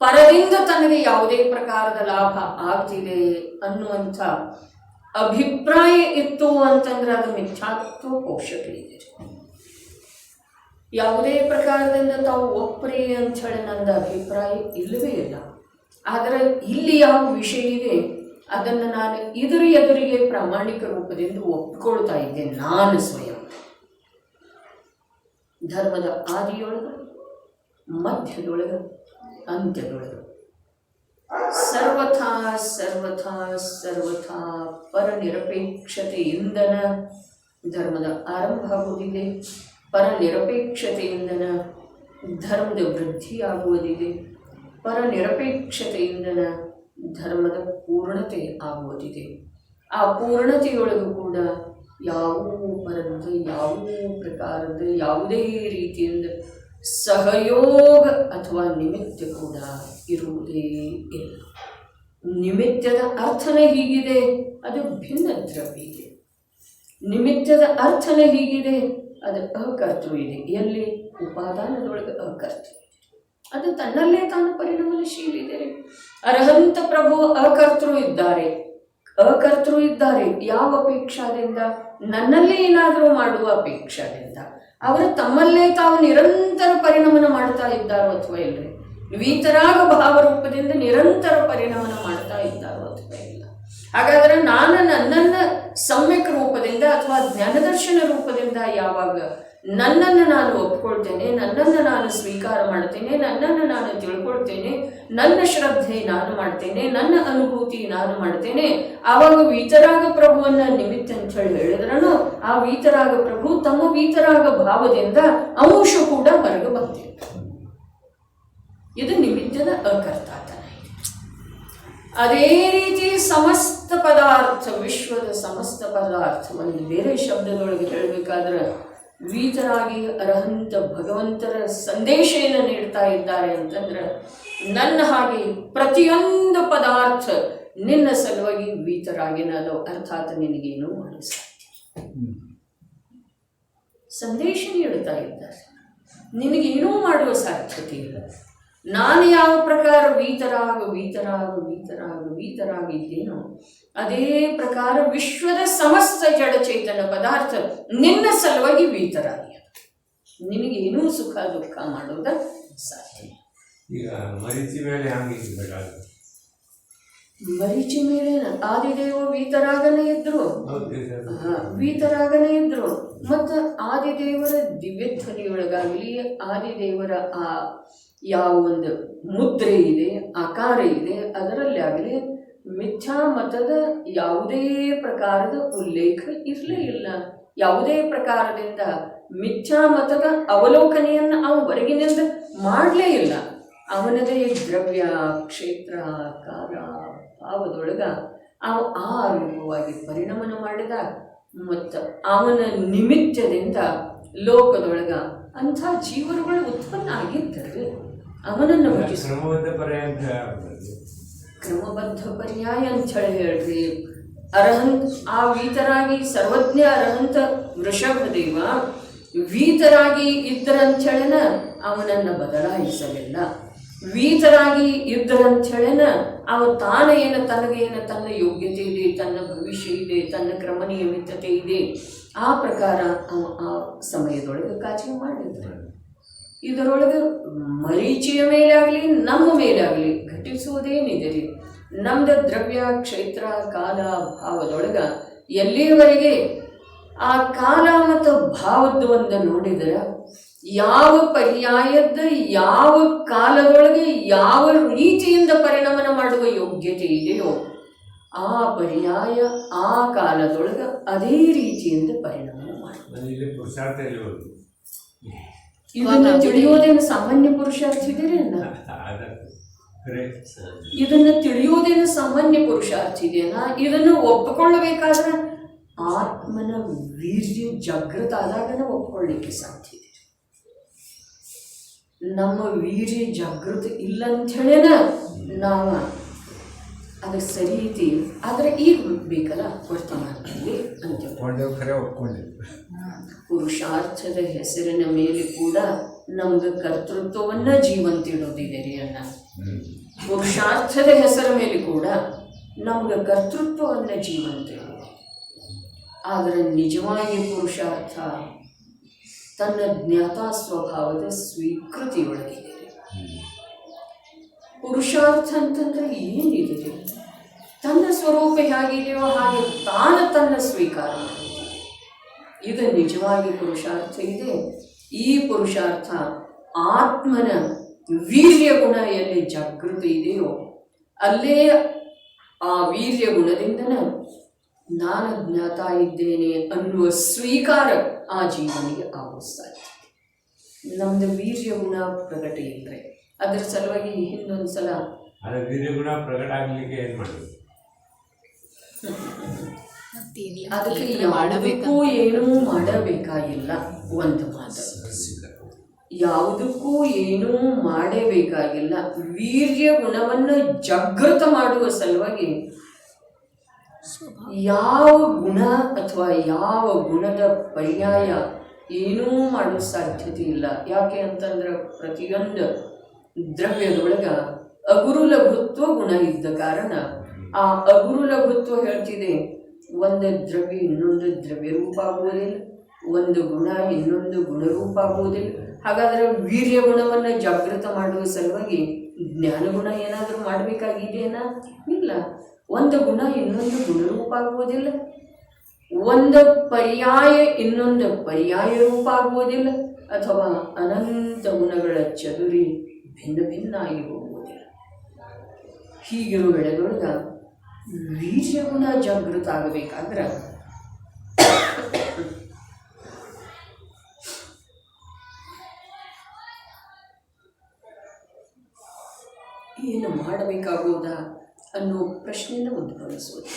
ಪರದಿಂದ ತನಗೆ ಯಾವುದೇ ಪ್ರಕಾರದ ಲಾಭ ಆಗ್ತಿದೆ ಅನ್ನುವಂಥ ಅಭಿಪ್ರಾಯ ಇತ್ತು ಅಂತಂದ್ರೆ ಅದು ಮಿಥ್ಯಾತ್ವ ಪೋಷಕ ಇದೆ. ಯಾವುದೇ ಪ್ರಕಾರದಿಂದ ತಾವು ಒಪ್ಪರಿ ಅಂಥೇಳಿ ನನ್ನ ಅಭಿಪ್ರಾಯ ಇಲ್ಲವೇ ಇಲ್ಲ. ಆದರೆ ಇಲ್ಲಿ ಯಾವ ವಿಷಯ ಇದೆ ಅದನ್ನು ನಾನು ಎದುರಿಗೆ ಪ್ರಾಮಾಣಿಕ ರೂಪದಿಂದ ಒಪ್ಪಿಕೊಳ್ತಾ ಇದ್ದೇನೆ. ನಾನು ಸ್ವಯಂ ಧರ್ಮದ ಆದಿಯೊಳಗೆ, ಮಧ್ಯದೊಳಗೆ, ಅಂತ್ಯದೊಳಗೆ ಸರ್ವಥಾ ಸರ್ವಥಾ ಸರ್ವಥಾ ಪರನಿರಪೇಕ್ಷತೆಯಿಂದನ ಧರ್ಮದ ಆರಂಭ ಆಗುವುದಿದೆ, ಪರನಿರಪೇಕ್ಷತೆಯಿಂದನ ಧರ್ಮದ ವೃದ್ಧಿಯಾಗುವುದಿದೆ, ಪರನಿರಪೇಕ್ಷತೆಯಿಂದನ ಧರ್ಮದ ಪೂರ್ಣತೆ ಆಗುವುದಿದೆ. ಆ ಪೂರ್ಣತೆಯೊಳಗೂ ಕೂಡ ಯಾವುದೇ ಪರದ್ದು, ಯಾವುದೇ ಪ್ರಕಾರದ, ಯಾವುದೇ ರೀತಿಯಿಂದ ಸಹಯೋಗ ಅಥವಾ ನಿಮಿತ್ತ ಕೂಡ ಇರುವುದೇ ಇಲ್ಲ. ನಿಮಿತ್ತದ ಅರ್ಥನೇ ಹೀಗಿದೆ, ಅದು ಭಿನ್ನ ದ್ರವ್ಯ ಇದೆ. ನಿಮಿತ್ತದ ಅರ್ಥನೇ ಹೀಗಿದೆ, ಅದು ಅಕರ್ತೃ ಇದೆ. ಎಲ್ಲಿ ಉಪಾದಾನದೊಳಗೆ ಅಕರ್ತೃ ಇದೆ, ಅದು ತನ್ನಲ್ಲೇ ತಾನು ಪರಿಣಾಮಶೀಲ ಇದೆ. ಅರ್ಹಂತ ಪ್ರಭು ಅಕರ್ತೃ ಇದ್ದಾರೆ, ಅಕರ್ತೃ ಇದ್ದಾರೆ. ಯಾವ ಅಪೇಕ್ಷಾದಿಂದ? ನನ್ನಲ್ಲೇ ಏನಾದರೂ ಮಾಡುವ ಅಪೇಕ್ಷಾದಿಂದ. ಅವರು ತಮ್ಮಲ್ಲೇ ತಾವು ನಿರಂತರ ಪರಿಣಮನ ಮಾಡ್ತಾ ಇದ್ದಾರೋ ಅಥವಾ ಇಲ್ಲರಿ? ವೀತರಾಗ ಭಾವರೂಪದಿಂದ ನಿರಂತರ ಪರಿಣಮನ ಮಾಡ್ತಾ ಇದ್ದಾರೋ ಅಥವಾ ಇಲ್ಲ? ಹಾಗಾದರೆ ನಾನು ನನ್ನನ್ನು ಸಮ್ಯಕ್ ರೂಪದಿಂದ ಅಥವಾ ಜ್ಞಾನದರ್ಶನ ರೂಪದಿಂದ ಯಾವಾಗ ನನ್ನನ್ನು ನಾನು ಒಪ್ಕೊಳ್ತೇನೆ, ನನ್ನನ್ನು ನಾನು ಸ್ವೀಕಾರ ಮಾಡ್ತೇನೆ, ನನ್ನನ್ನು ನಾನು ತಿಳ್ಕೊಳ್ತೇನೆ, ನನ್ನ ಶ್ರದ್ಧೆ ನಾನು ಮಾಡ್ತೇನೆ, ನನ್ನ ಅನುಭೂತಿ ನಾನು ಮಾಡ್ತೇನೆ, ಆವಾಗ ವೀತರಾಗ ಪ್ರಭುವನ್ನ ನಿಮಿತ್ತ ಅಂತ ಹೇಳಿ ಹೇಳಿದ್ರೂ ಆ ವೀತರಾಗ ಪ್ರಭು ತಮ್ಮ ವೀತರಾಗ ಭಾವದಿಂದ ಅಂಶ ಕೂಡ ಹೊರಗೆ ಬಂದಿದೆ. ಇದು ನಿಮಿತ್ತದ ಅಕರ್ತಾತನ. ಅದೇ ರೀತಿ ಸಮಸ್ತ ಪದಾರ್ಥ, ವಿಶ್ವದ ಸಮಸ್ತ ಪದಾರ್ಥವನ್ನು ಬೇರೆ ಶಬ್ದದೊಳಗೆ ಹೇಳಬೇಕಾದ್ರೆ ವೀತರಾಗಿ ಅರ್ಹಂತ ಭಗವಂತರ ಸಂದೇಶ ಏನು ನೀಡ್ತಾ ಇದ್ದಾರೆ ಅಂತಂದ್ರೆ, ನನ್ನ ಹಾಗೆ ಪ್ರತಿಯೊಂದು ಪದಾರ್ಥ ನಿನ್ನ ಸಲುವಾಗಿ ವೀತರಾಗಿನದು, ಅರ್ಥಾತ್ ನಿನಗೇನು ಮಾಡಲು ಸಾಧ್ಯ. ಸಂದೇಶ ನೀಡುತ್ತಾ ಇದ್ದಾರೆ, ನಿನಗೇನೂ ಮಾಡುವ ಸಾಧ್ಯತೆ ಇಲ್ಲ. ನಾನು ಯಾವ ಪ್ರಕಾರ ವೀತರಾಗಿದ್ದೇನೋ ಅದೇ ಪ್ರಕಾರ ವಿಶ್ವದ ಸಮಸ್ತ ಜಡಚೇತನ ಪದಾರ್ಥ ನಿನ್ನ ಸಲುವಾಗಿ ವೀತರಾಗಿ ನಿನಗೇನೂ ಸುಖ ದುಃಖ ಮಾಡೋದ ಸಾಧ್ಯ. ಈಗ ಮರೀಚಿ ಮೇಲೆ ಹಂಗಿರ್ಬೇಕಾದ್ರೆ ಮರೀಚಿ ಮೇಲೆ ಆದಿದೇವ ವೀತರಾಗನೇ ಇದ್ರು, ವೀತರಾಗನೇ ಇದ್ರು. ಮತ್ತು ಆದಿದೇವರ ದಿವ್ಯಧ್ವನಿಯೊಳಗಾಗಲಿ, ಆದಿದೇವರ ಆ ಯಾವ ಒಂದು ಮುದ್ರೆ ಇದೆ, ಆಕಾರ ಇದೆ, ಅದರಲ್ಲಿ ಆಗಲಿ ಮಿಥ್ಯಾ ಮತದ ಯಾವುದೇ ಪ್ರಕಾರದ ಉಲ್ಲೇಖ ಇರಲೇ ಇಲ್ಲ. ಯಾವುದೇ ಪ್ರಕಾರದಿಂದ ಮಿಥ್ಯಾ ಮತದ ಅವಲೋಕನೆಯನ್ನು ಅವನು ಹೊರಗಿನಿಂದ ಮಾಡಲೇ ಇಲ್ಲ. ಅವನದೇ ದ್ರವ್ಯ, ಕ್ಷೇತ್ರ, ಕಾಲ, ಭಾವದೊಳಗ ಅವ ಆ ರೂಪವಾಗಿ ಪರಿಣಮನ ಮಾಡಿದ. ಮತ್ತು ಅವನ ನಿಮಿತ್ತದಿಂದ ಲೋಕದೊಳಗ ಅಂಥ ಜೀವರುಗಳು ಉತ್ಪನ್ನ ಆಗಿದ್ದರು. ಅವನನ್ನು ಕ್ರಮಬದ್ಧ ಪರ್ಯಾಯ ಅಂತ ಹೇಳಿ ಹೇಳ್ರಿ. ಅರ್ಹಂತ ಆ ವೀತರಾಗಿ ಸರ್ವಜ್ಞ ಅರ್ಹಂತ ವೃಷಭದೇವ ವೀತರಾಗಿ ಇದ್ದರಂಥೇಳನ ಅವನನ್ನು ಬದಲಾಯಿಸಲಿಲ್ಲ. ವೀತರಾಗಿ ಇದ್ದರಂಥೇಳನ ಅವ ತಾನೇನು ತನಗೇನು ತನ್ನ ಯೋಗ್ಯತೆ ಇದೆ, ತನ್ನ ಭವಿಷ್ಯ ಇದೆ, ತನ್ನ ಕ್ರಮ ನಿಯಮಿತತೆ ಇದೆ, ಆ ಪ್ರಕಾರ ಅವ ಆ ಸಮಯದೊಳಗೆ ಕಾಚಿ ಮಾಡಿದ್ರು. ಇದರೊಳಗೆ ಮರೀಚಿಯ ಮೇಲೆ ಆಗಲಿ ನಮ್ಮ ಮೇಲೆ ಆಗಲಿ ಘಟಿಸುವುದೇನಿದೆ ರೀ? ನಮ್ದು ದ್ರವ್ಯ, ಕ್ಷೇತ್ರ, ಕಾಲ, ಭಾವದೊಳಗೆ ಎಲ್ಲಿಯವರೆಗೆ ಆ ಕಾಲ ಮತ್ತು ಭಾವದ್ದು ಒಂದು ನೋಡಿದರೆ ಯಾವ ಪರ್ಯಾಯದ ಯಾವ ಕಾಲದೊಳಗೆ ಯಾವ ರೀತಿಯಿಂದ ಪರಿಣಮನ ಮಾಡುವ ಯೋಗ್ಯತೆ ಇದೆಯೋ ಆ ಪರ್ಯಾಯ ಆ ಕಾಲದೊಳಗೆ ಅದೇ ರೀತಿಯಿಂದ ಪರಿಣಾಮ ಮಾಡುವುದು. ಇದನ್ನು ತಿಳಿಯೋದೇನು ಸಾಮಾನ್ಯ ಪುರುಷಾರ್ಥ ಇದೆಯೇ? ಇದನ್ನು ತಿಳಿಯೋದೇನು ಸಾಮಾನ್ಯ ಪುರುಷಾರ್ಥ ಇದೆಯಾ? ಇದನ್ನು ಒಪ್ಪಿಕೊಳ್ಳಬೇಕಾದ್ರೆ ಆತ್ಮನ ವೀರ್ಯ ಜಾಗೃತ ಆದಾಗ ಒಪ್ಪಿಕೊಳ್ಳಿಕ್ಕೆ ಸಾಧ್ಯ ಇದೆ. ನಮ್ಮ ವೀರ್ಯ ಜಾಗೃತ ಇಲ್ಲ ಅಂತ ಹೇಳೇನ ನಾವು ಅದಕ್ಕೆ ಸರಿ ಐತಿ. ಆದರೆ ಈಗ ಬೇಕಲ್ಲ ವರ್ತಮಾನದಲ್ಲಿ ಅಂತ ಪುರುಷಾರ್ಥದ ಹೆಸರಿನ ಮೇಲೆ ಕೂಡ ನಮ್ಗೆ ಕರ್ತೃತ್ವವನ್ನ ಜೀವಂತಿಡೋದಿದೆ ರೀ ಅಣ್ಣ. ಪುರುಷಾರ್ಥದ ಹೆಸರ ಮೇಲೆ ಕೂಡ ನಮ್ಗೆ ಕರ್ತೃತ್ವವನ್ನ ಜೀವಂತಿಡೋದು. ಆದರೆ ನಿಜವಾಗಿ ಪುರುಷಾರ್ಥ ತನ್ನ ಜ್ಞಾತಾ ಸ್ವಭಾವದ ಸ್ವೀಕೃತಿಯೊಳಗಿದೆ. ಪುರುಷಾರ್ಥ ಅಂತಂದ್ರೆ ಏನಿದೆ? ತನ್ನ ಸ್ವರೂಪ ಹೇಗಿದೆಯೋ ಹಾಗೆ ತಾನು ತನ್ನ ಸ್ವೀಕಾರ ಮಾಡಿದೆ. ಇದು ನಿಜವಾಗಿ ಪುರುಷಾರ್ಥ ಇದೆ. ಈ ಪುರುಷಾರ್ಥ ಆತ್ಮನ ವೀರ್ಯ ಗುಣ ಎಲ್ಲಿ ಜಾಗೃತಿ ಇದೆಯೋ ಅಲ್ಲೇ ಆ ವೀರ್ಯ ಗುಣದಿಂದನ ನಾನು ಜ್ಞಾತ ಇದ್ದೇನೆ ಅನ್ನುವ ಸ್ವೀಕಾರ ಆ ಜೀವನಿಗೆ ಆಗೋ ಸಾಧ್ಯ. ನಮ್ದು ವೀರ್ಯ ಗುಣ ಪ್ರಕಟ ಇಲ್ಲರೆ ಅದರ ಸಲುವಾಗಿ ಹಿಂದೊಂದು ಸಲ ವೀರ್ಯ ಗುಣ ಪ್ರಕಟ ಆಗ್ಲಿಕ್ಕೆ ಏನು ಮಾಡೋದು? ಅದಕ್ಕೆ ಯಾವುದಕ್ಕೂ ಏನೂ ಮಾಡಬೇಕಾಗಿಲ್ಲ. ಒಂದು ಮಾತು, ಯಾವುದಕ್ಕೂ ಏನೂ ಮಾಡಬೇಕಾಗಿಲ್ಲ. ವೀರ್ಯ ಗುಣವನ್ನು ಜಾಗೃತ ಮಾಡುವ ಸಲುವಾಗಿ ಯಾವ ಗುಣ ಅಥವಾ ಯಾವ ಗುಣದ ಪರ್ಯಾಯ ಏನೂ ಮಾಡೋ ಸಾಧ್ಯತೆ ಇಲ್ಲ. ಯಾಕೆ ಅಂತಂದ್ರೆ ಪ್ರತಿಯೊಂದು ದ್ರವ್ಯದೊಳಗ ಅಗುರುಲಭುತ್ವ ಗುಣ ಇದ್ದ ಕಾರಣ ಆ ಅಗುರುಲಭುತ್ವ ಹೇಳ್ತಿದೆ, ಒಂದು ದ್ರವ್ಯ ಇನ್ನೊಂದು ದ್ರವ್ಯ ರೂಪ ಆಗುವುದಿಲ್ಲ, ಒಂದು ಗುಣ ಇನ್ನೊಂದು ಗುಣರೂಪ ಆಗುವುದಿಲ್ಲ. ಹಾಗಾದರೆ ವೀರ್ಯ ಗುಣವನ್ನು ಜಾಗೃತ ಮಾಡುವ ಸಲುವಾಗಿ ಜ್ಞಾನಗುಣ ಏನಾದರೂ ಮಾಡಬೇಕಾಗಿದೆಯೇನಾ? ಇಲ್ಲ. ಒಂದು ಗುಣ ಇನ್ನೊಂದು ಗುಣರೂಪ ಆಗುವುದಿಲ್ಲ, ಒಂದು ಪರ್ಯಾಯ ಇನ್ನೊಂದು ಪರ್ಯಾಯ ರೂಪ ಆಗುವುದಿಲ್ಲ, ಅಥವಾ ಅನಂತ ಗುಣಗಳ ಚದುರಿ ಭಿನ್ನ ಭಿನ್ನ ಆಗಿ ಹೋಗುವುದಿಲ್ಲ. ಹೀಗಿರುವ ವೇಳೆದೊಳಗ ವೀರ್ಯ ಗುಣ ಜಾಗೃತ ಆಗಬೇಕಾದ್ರೆ ಏನು ಮಾಡಬೇಕಾಗುವುದಾ ಅನ್ನೋ ಪ್ರಶ್ನೆಯನ್ನು ಉದ್ಭವಿಸುವುದು.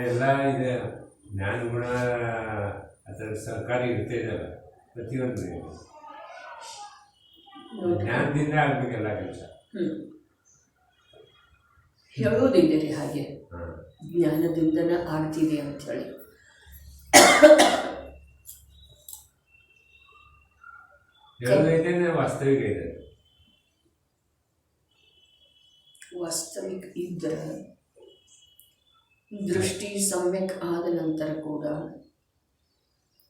ಎಲ್ಲ ಇದೆ ಜ್ಞಾನ ಗುಣ ಅದರ ಸರ್ಕಾರಿ ಇರುತ್ತೆ ಇದಲ್ಲ, ಪ್ರತಿಯೊಂದು ಜ್ಞಾನದಿಂದ ಆಗ್ಬೇಕೆಲ್ಲ ಕೆಲಸ. ಹೇಳೋದಿದೆ ರೀ ಹಾಗೆ, ಜ್ಞಾನದಿಂದನೇ ಆಗ್ತಿದೆ ಅಂಥೇಳಿ. ಹೇಳೋದೈತೆ ವಾಸ್ತವಿಕ ಇದೆ. ವಾಸ್ತವಿಕ ಇದ್ದರೆ ದೃಷ್ಟಿ ಸಮ್ಯಕ್ ಆದ ನಂತರ ಕೂಡ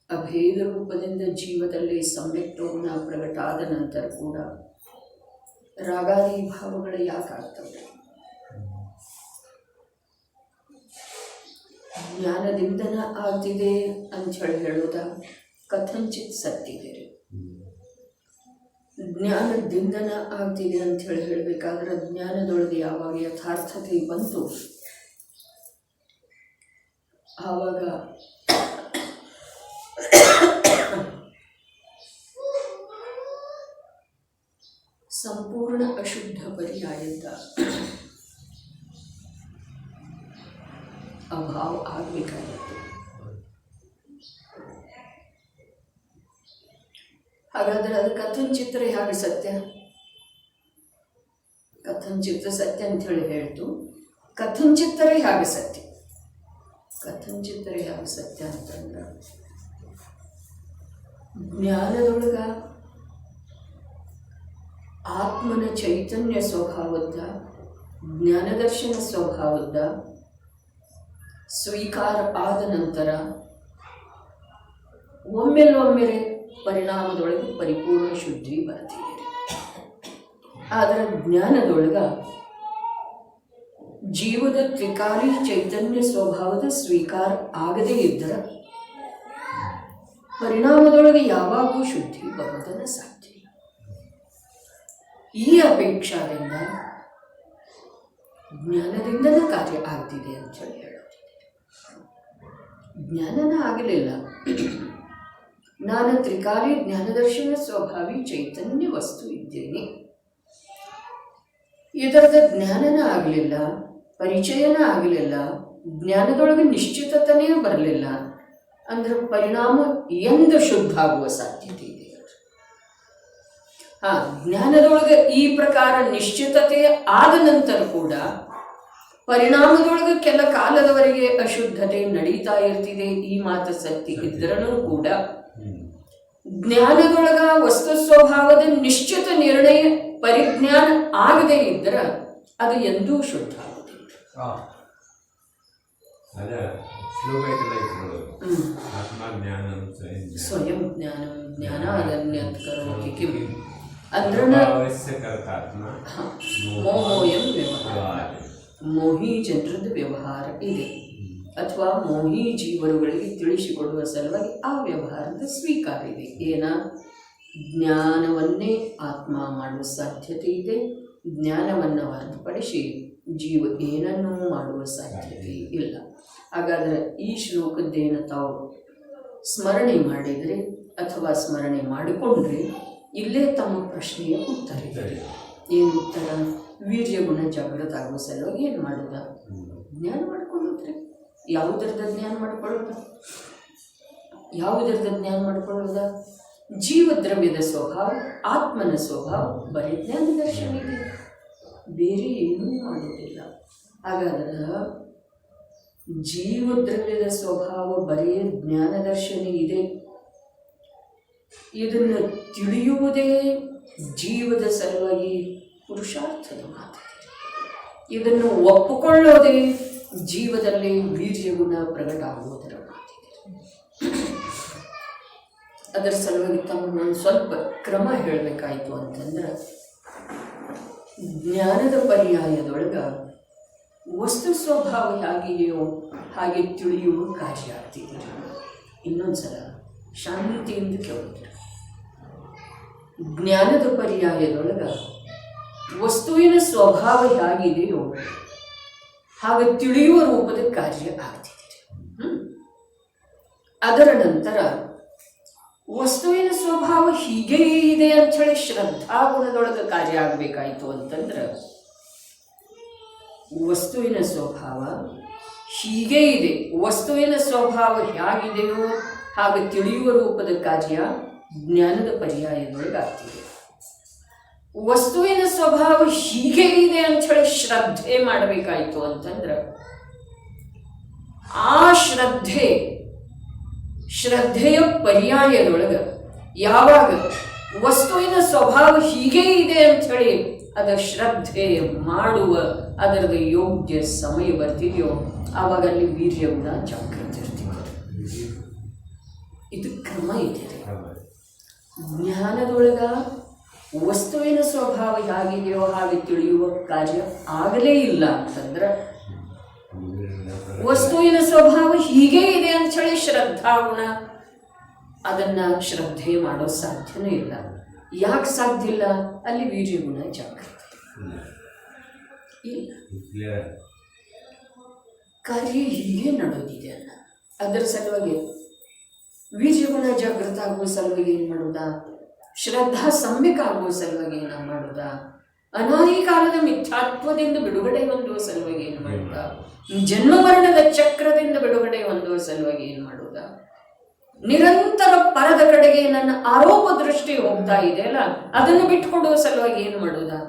ಅಭೇದ ರೂಪದಿಂದ ಜೀವದಲ್ಲಿ ಸಮ್ಯಕ್ತವನ್ನ ಪ್ರಕಟ ಆದ ನಂತರ ಕೂಡ ರಾಗಾದಿ ಭಾವಗಳು ಯಾಕಾಗ್ತವೆ? ಜ್ಞಾನದಿಂದನ ಆಗ್ತಿದೆ ಅಂಥೇಳಿ ಹೇಳೋದ ಕಥಂಚಿತ್ ಸತ್ತಿದೆ ರೀ. ಜ್ಞಾನದಿಂದನ ಆಗ್ತಿದೆ ಅಂಥೇಳಿ ಹೇಳಬೇಕಾದ್ರೆ ಜ್ಞಾನದೊಳಗೆ ಯಾವಾಗ ಯಥಾರ್ಥತೆ ಬಂತು ಆವಾಗ ಸಂಪೂರ್ಣ ಅಶುದ್ಧ ಪರ್ಯಾಯದ ಅಭಾವ ಆಗಬೇಕಾಗಿತ್ತು. ಹಾಗಾದ್ರೆ ಅದು ಕಥಂಚಿತ್ರ ಹೇಗೆ ಸತ್ಯ? ಕಥಂಚಿತ್ರ ಸತ್ಯ ಅಂತ ಹೇಳಿ ಹೇಳ್ತು. ಕಥಂಚಿತ್ತರೇ ಹೇಗೆ ಸತ್ಯ? ಕಥಂಚಿತ್ತರೇ ಹೇಗೆ ಸತ್ಯ ಅಂತಂದ್ರೆ ಜ್ಞಾನದೊಳಗ ಆತ್ಮನ ಚೈತನ್ಯ ಸ್ವಭಾವದ ಜ್ಞಾನದರ್ಶನ ಸ್ವಭಾವದ ಸ್ವೀಕಾರ ಆದ ನಂತರ ಒಮ್ಮೆಲೆ ಪರಿಣಾಮದೊಳಗೆ ಪರಿಪೂರ್ಣ ಶುದ್ಧಿ ಬರ್ತಿದೆ. ಆದರೆ ಜ್ಞಾನದೊಳಗ ಜೀವದ ತ್ರಿಕಾಲಿ ಚೈತನ್ಯ ಸ್ವಭಾವದ ಸ್ವೀಕಾರ ಆಗದೇ ಇದ್ದರೆ ಪರಿಣಾಮದೊಳಗೆ ಯಾವಾಗೂ ಶುದ್ಧಿ ಬರೋದನ್ನು ಸಾಧ್ಯ. ಈ ಅಪೇಕ್ಷಾದಿಂದ ಜ್ಞಾನದಿಂದಲೇ ಕಾರ್ಯ ಆಗ್ತಿದೆ ಅಂತ ಹೇಳಿ ಹೇಳೋದಿದೆ. ಜ್ಞಾನನ ಆಗಲಿಲ್ಲ, ನಾನು ತ್ರಿಕಾಲಿ ಜ್ಞಾನದರ್ಶನ ಸ್ವಭಾವಿ ಚೈತನ್ಯ ವಸ್ತು ಇದ್ದೇನೆ, ಇದರದ ಜ್ಞಾನನ ಆಗಲಿಲ್ಲ, ಪರಿಚಯನ ಆಗಲಿಲ್ಲ, ಜ್ಞಾನದೊಳಗೆ ನಿಶ್ಚಿತತನೇ ಬರಲಿಲ್ಲ ಅಂದ್ರೆ ಪರಿಣಾಮ ಎಂದು ಶುದ್ಧ ಆಗುವ ಸಾಧ್ಯತೆ ಇದೆ. ಜ್ಞಾನದೊಳಗೆ ಈ ಪ್ರಕಾರ ನಿಶ್ಚಿತತೆ ಆದ ನಂತರ ಕೂಡ ಪರಿಣಾಮದೊಳಗೆ ಕೆಲ ಕಾಲದವರೆಗೆ ಅಶುದ್ಧತೆ ನಡೀತಾ ಇರ್ತಿದೆ. ಈ ಮಾತು ಸತ್ಯ ಇದ್ರೂ ಕೂಡ ಜ್ಞಾನದೊಳಗ ವಸ್ತು ಸ್ವಭಾವದ ನಿಶ್ಚಿತ ನಿರ್ಣಯ ಪರಿಜ್ಞಾನ ಆಗದೇ ಇದ್ದರೆ ಅದು ಎಂದೂ ಶುದ್ಧ ಆಗುವುದಿಲ್ಲ. ಅದ ಶ್ಲೋಕ ಐತಲ್ಲ ಇಟ್ಕೊಳ್ಳೋದು ಹ್ಮ್. ಆತ್ಮ ಜ್ಞಾನ ಸ್ವಯಂ ಜ್ಞಾನಂ ಜ್ಞಾನಾದನ್ಯತ್ ಕರೋತಿ ಕಿಂ ಅಂದ್ರನ ಆತ್ಮ ಮೋಹೋಯಂ ವ್ಯವಹಾರ. ಮೋಹಿ ಜನರದ್ದು ವ್ಯವಹಾರ ಇದೆ ಅಥವಾ ಮೋಹಿ ಜೀವರುಗಳಿಗೆ ತಿಳಿಸಿಕೊಡುವ ಸಲುವಾಗಿ ಆ ವ್ಯವಹಾರದ ಸ್ವೀಕಾರ ಇದೆ. ಏನ ಜ್ಞಾನವನ್ನೇ ಆತ್ಮ ಮಾಡುವ ಸಾಧ್ಯತೆ ಇದೆ. ಜ್ಞಾನವನ್ನು ಹೊರತುಪಡಿಸಿ ಜೀವ ಏನನ್ನೂ ಮಾಡುವ ಸಾಧ್ಯತೆ ಇಲ್ಲ. ಹಾಗಾದರೆ ಈ ಶ್ಲೋಕದ್ದೇನು ತಾವು ಸ್ಮರಣೆ ಮಾಡಿದರೆ ಅಥವಾ ಸ್ಮರಣೆ ಮಾಡಿಕೊಂಡ್ರೆ ಇಲ್ಲೇ ತಮ್ಮ ಪ್ರಶ್ನೆಯ ಉತ್ತರ ಇದೆ. ಏನು ಉತ್ತರ? ವೀರ್ಯಗುಣ ಜಾಗೃತ ಆಗುವ ಸಲುವಾಗಿ ಏನು ಮಾಡೋದ? ಜ್ಞಾನ ಮಾಡ್ಕೊಳ್ಳೋದ್ರೆ ಯಾವುದರದ ಜ್ಞಾನ ಮಾಡ್ಕೊಳ್ಳೋದ? ಯಾವುದರದ ಜ್ಞಾನ ಮಾಡ್ಕೊಳ್ಳೋದ? ಜೀವದ್ರವ್ಯದ ಸ್ವಭಾವ, ಆತ್ಮನ ಸ್ವಭಾವ, ಬರೀ ಜ್ಞಾನ ದರ್ಶನ ಇದೆ, ಬೇರೆ ಏನೂ ಮಾಡೋದಿಲ್ಲ. ಹಾಗಾದ್ರೆ ಜೀವದ್ರವ್ಯದ ಸ್ವಭಾವ ಬರೀ ಜ್ಞಾನ ದರ್ಶನ ಇದೆ, ಇದನ್ನು ತಿಳಿಯುವುದೇ ಜೀವದ ಸಲುವಾಗಿ ಪುರುಷಾರ್ಥದ ಮಾತು. ಇದನ್ನು ಒಪ್ಪಿಕೊಳ್ಳೋದೇ ಜೀವದಲ್ಲಿ ವೀರ್ಯಗುಣ ಪ್ರಕಟ ಆಗುವುದರ ಮಾತಿದೆ. ಅದರ ಸಲುವಾಗಿ ತಮ್ಮನ್ನು ಸ್ವಲ್ಪ ಕ್ರಮ ಹೇಳಬೇಕಾಯಿತು ಅಂತಂದ್ರೆ, ಜ್ಞಾನದ ಪರ್ಯಾಯದೊಳಗ ವಸ್ತು ಸ್ವಭಾವ ಹೇಗಿದೆಯೋ ಹಾಗೆ ತಿಳಿಯುವ ಕಾರ್ಯ ಆಗ್ತಿದ್ದೀರಿ. ಇನ್ನೊಂದ್ಸಲ ಶಾಂತಿಯಿಂದ ಕೇಳಿದ್ರೆ, ಜ್ಞಾನದ ಪರ್ಯಾಯದೊಳಗ ವಸ್ತುವಿನ ಸ್ವಭಾವ ಹೇಗಿದೆಯೋ ಹಾಗೆ ತಿಳಿಯುವ ರೂಪದ ಕಾರ್ಯ ಆಗ್ತಿದ್ದೀರಿ. ಅದರ ನಂತರ ವಸ್ತುವಿನ ಸ್ವಭಾವ ಹೀಗೆ ಇದೆ ಅಂಥೇಳಿ ಶ್ರದ್ಧಾಗುಣದೊಳಗೆ ಕಾರ್ಯ ಆಗಬೇಕಾಯಿತು ಅಂತಂದ್ರೆ, ವಸ್ತುವಿನ ಸ್ವಭಾವ ಹೀಗೆ ಇದೆ, ವಸ್ತುವಿನ ಸ್ವಭಾವ ಹೇಗಿದೆಯೋ ಹಾಗೆ ತಿಳಿಯುವ ರೂಪದ ಕಾರ್ಯ ಜ್ಞಾನದ ಪರ್ಯಾಯದೊಳಗೆ ಆಗ್ತಿದೆ. ವಸ್ತುವಿನ ಸ್ವಭಾವ ಹೀಗೆ ಇದೆ ಅಂಥೇಳಿ ಶ್ರದ್ಧೆ ಮಾಡಬೇಕಾಯಿತು ಅಂತಂದ್ರೆ, ಆ ಶ್ರದ್ಧೆಯ ಪರ್ಯಾಯದೊಳಗೆ ಯಾವಾಗ ವಸ್ತುವಿನ ಸ್ವಭಾವ ಹೀಗೆ ಇದೆ ಅಂಥೇಳಿ ಅದರ ಶ್ರದ್ಧೆ ಮಾಡುವ ಅದರದ ಯೋಗ್ಯ ಸಮಯ ಬರ್ತಿದೆಯೋ ಆವಾಗ ಅಲ್ಲಿ ವೀರ್ಯಗುಣ ಜಾಗೃತಿ ಇರ್ತೀವಿ. ಇದು ಕ್ರಮ ಇದೆ. ಜ್ಞಾನದೊಳಗ ವಸ್ತುವಿನ ಸ್ವಭಾವ ಹೇಗಿದೆಯೋ ಹಾಗೆ ತಿಳಿಯುವ ಕಾರ್ಯ ಆಗಲೇ ಇಲ್ಲ ಅಂತಂದ್ರೆ, ವಸ್ತುವಿನ ಸ್ವಭಾವ ಹೀಗೆ ಇದೆ ಅಂಥೇಳಿ ಶ್ರದ್ಧಾಗುಣ ಅದನ್ನು ಶ್ರದ್ಧೆ ಮಾಡೋ ಸಾಧ್ಯನೇ ಇಲ್ಲ. ಯಾಕೆ ಸಾಧ್ಯ ಇಲ್ಲ? ಅಲ್ಲಿ ವೀರ್ಯಗುಣ ಜಾಗೃತಿ ಇಲ್ಲ. ಕಾರ್ಯ ಹೀಗೆ ನಡೆದಿದೆ ಅಲ್ಲ, ಅದರ ಸಲುವಾಗಿ ವೀರ್ಯಗುಣ ಜಾಗೃತ ಆಗುವ ಸಲುವಾಗಿ ಏನು ಮಾಡೋದಾ? ಶ್ರದ್ಧಾ ಸಮ್ಯಕ ಆಗುವ ಸಲುವಾಗಿ ಏನು ಮಾಡೋದಾ? ಅನಾದಿ ಕಾಲದ ಮಿಥ್ಯಾತ್ವದಿಂದ ಬಿಡುಗಡೆ ಹೊಂದುವ ಸಲುವಾಗಿ ಏನು ಮಾಡೋದಾ? ಜನ್ಮ ಮರಣದ ಚಕ್ರದಿಂದ ಬಿಡುಗಡೆ ಹೊಂದುವ ಸಲುವಾಗಿ ಏನು ಮಾಡೋದಾ? ನಿರಂತರ ಪರದ ಕಡೆಗೆ ನನ್ನ ಆರೋಪ ದೃಷ್ಟಿ ಹೋಗ್ತಾ ಇದೆ ಅಲ್ಲ, ಅದನ್ನು ಬಿಟ್ಟುಕೊಡುವ ಸಲುವಾಗಿ ಏನು ಮಾಡೋದಾ?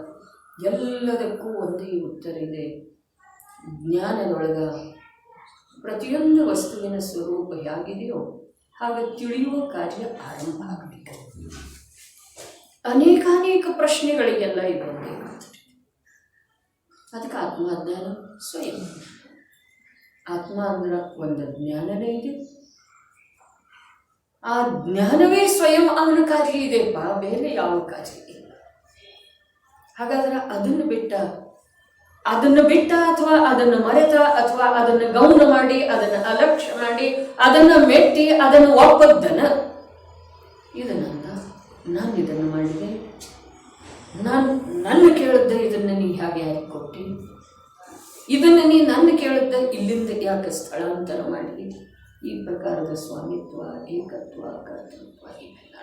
ಎಲ್ಲದಕ್ಕೂ ಒಂದೇ ಉತ್ತರ ಇದೆ. ಜ್ಞಾನದೊಳಗ ಪ್ರತಿಯೊಂದು ವಸ್ತುವಿನ ಸ್ವರೂಪ ಹೇಗಿದೆಯೋ ಹಾಗೆ ತಿಳಿಯುವ ಕಾರ್ಯ ಆರಂಭ ಆಗಬೇಕು. ಅನೇಕಾನೇಕ ಪ್ರಶ್ನೆಗಳಿಗೆಲ್ಲ ಇದೊಂದೇ ಉತ್ತರ. ಅದಕ್ಕೆ ಆತ್ಮಜ್ಞಾನ ಸ್ವಯಂ. ಆತ್ಮ ಅಂದ್ರೆ ಒಂದು ಜ್ಞಾನನೇ ಇದೆ, ಆ ಜ್ಞಾನವೇ ಸ್ವಯಂ ಅವನ ಕಾರ್ಯ ಇದೆಪ್ಪ, ಬೇರೆ ಯಾವ ಕಾರ್ಯ ಇಲ್ಲ. ಹಾಗಾದ್ರೆ ಅದನ್ನು ಬಿಟ್ಟ ಅಥವಾ ಅದನ್ನು ಮರೆತ ಅಥವಾ ಅದನ್ನು ಗೌನ ಮಾಡಿ ಅದನ್ನು ಅಲಕ್ಷ್ಯ ಮಾಡಿ ಅದನ್ನು ಮೆಟ್ಟಿ ಅದನ್ನು ಒಪ್ಪದ್ದನ ಇದನ್ನ ನಾನು ಇದನ್ನು ಮಾಡಿದೆ, ನನ್ನ ಕೇಳಿದ್ದೆ ಇದನ್ನು ನೀ ಹೇಗೆ ಯಾರಿಗೆ ಕೊಟ್ಟಿ, ಇದನ್ನು ನೀ ನನ್ನ ಕೇಳಿದ್ದೆ ಇಲ್ಲಿಂದ ಯಾಕೆ ಸ್ಥಳಾಂತರ ಮಾಡಿ, ಈ ಪ್ರಕಾರದ ಸ್ವಾಮಿತ್ವ, ಏಕತ್ವ, ಕರ್ತೃತ್ವ ಇವೆಲ್ಲ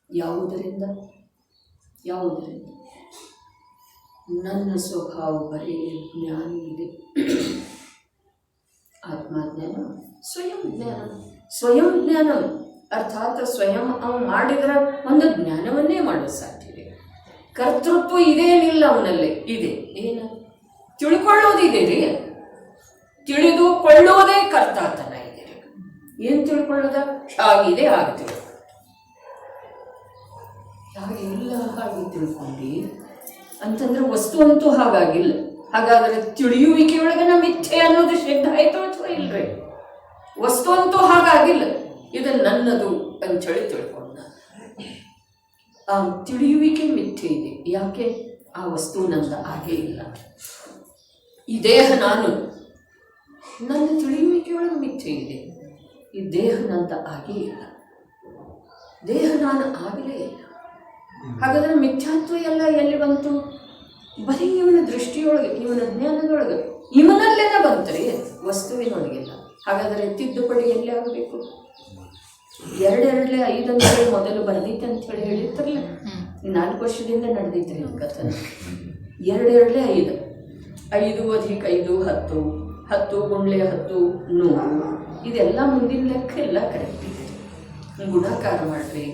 ಯಾವುದರಿಂದ ನನ್ನ ಸ್ವಭಾವ ಬರೀ ಜ್ಞಾನ ಇದೆ. ಆತ್ಮಜ್ಞಾನ ಸ್ವಯಂ ಜ್ಞಾನ ಅರ್ಥಾತ್ ಸ್ವಯಂ ಅವನು ಮಾಡಿದ್ರೆ ಒಂದು ಜ್ಞಾನವನ್ನೇ ಮಾಡಲು ಸಾಧ್ಯವಿದೆ. ಕರ್ತೃತ್ವ ಇದೇನಿಲ್ಲ ಅವನಲ್ಲಿ, ಇದೆ ಏನು ತಿಳ್ಕೊಳ್ಳೋದಿದೆ ರೀ, ತಿಳಿದುಕೊಳ್ಳೋದೇ ಕರ್ತಾತನ ಇದೆ. ಏನು ತಿಳ್ಕೊಳ್ಳೋದ? ಹಾಗಿದೆ ಹಾಗೆ ತಿಳ್ಕೊಳ್ಳೋದು, ಹಾಗೆ ಇಲ್ಲ ಹಾಗೆ ತಿಳ್ಕೊಂಡು ಅಂತಂದ್ರೆ ವಸ್ತು ಅಂತೂ ಹಾಗಾಗಿಲ್ಲ. ಹಾಗಾದ್ರೆ ತಿಳಿಯುವಿಕೆಯೊಳಗನ ಮಿಥ್ಯೆ ಅನ್ನೋದು ಸಿದ್ಧ ಆಯ್ತು ಅಥವಾ ಇಲ್ರಿ? ವಸ್ತು ಅಂತೂ ಹಾಗಾಗಿಲ್ಲ, ಇದು ನನ್ನದು ಅಂತೇಳಿ ತಿಳ್ಕೊಂಡ. ಆ ತಿಳಿಯುವಿಕೆ ಮಿಥ್ಯೆ ಇದೆ. ಯಾಕೆ? ಆ ವಸ್ತು ನಂದ ಆಗೇ ಇಲ್ಲ. ಈ ದೇಹ ನಾನು, ನನ್ನ ತಿಳಿಯುವಿಕೆಯೊಳಗೆ ಮಿಥ್ಯೆ ಇದೆ. ಈ ದೇಹ ನಂದ ಆಗೇ ಇಲ್ಲ, ದೇಹ ನಾನು ಆಗಲೇ ಇಲ್ಲ. ಹಾಗಾದ್ರೆ ಮಿಥ್ಯಾತ್ವ ಎಲ್ಲ ಎಲ್ಲಿ ಬಂತು? ಬರೀ ಇವನ ದೃಷ್ಟಿಯೊಳಗೆ, ಇವನ ಜ್ಞಾನದೊಳಗೆ, ಇವನಲ್ಲೇನ ಬಂತರಿ, ವಸ್ತುವಿನೊಳಗಿಲ್ಲ. ಹಾಗಾದರೆ ತಿದ್ದುಪಡಿ ಎಲ್ಲಿ ಆಗಬೇಕು? 2 5 ಅಂತೇಳಿ ಮೊದಲು ಬರ್ದೈತೆ ಅಂತ ಹೇಳಿರ್ತಾರಲ್ಲ, 4 ವರ್ಷದಿಂದ ನಡೆದೈತ್ರಿ ಕಥನ. 2 5 5 + 5 10, 10 × 10 100. ಇದೆಲ್ಲ ಮುಂದಿನ ಲೆಕ್ಕ ಎಲ್ಲ ಕರೆಕ್ಟ್ ಇದೆ. ಗುಣಾಕಾರ ಮಾಡ್ರಿ,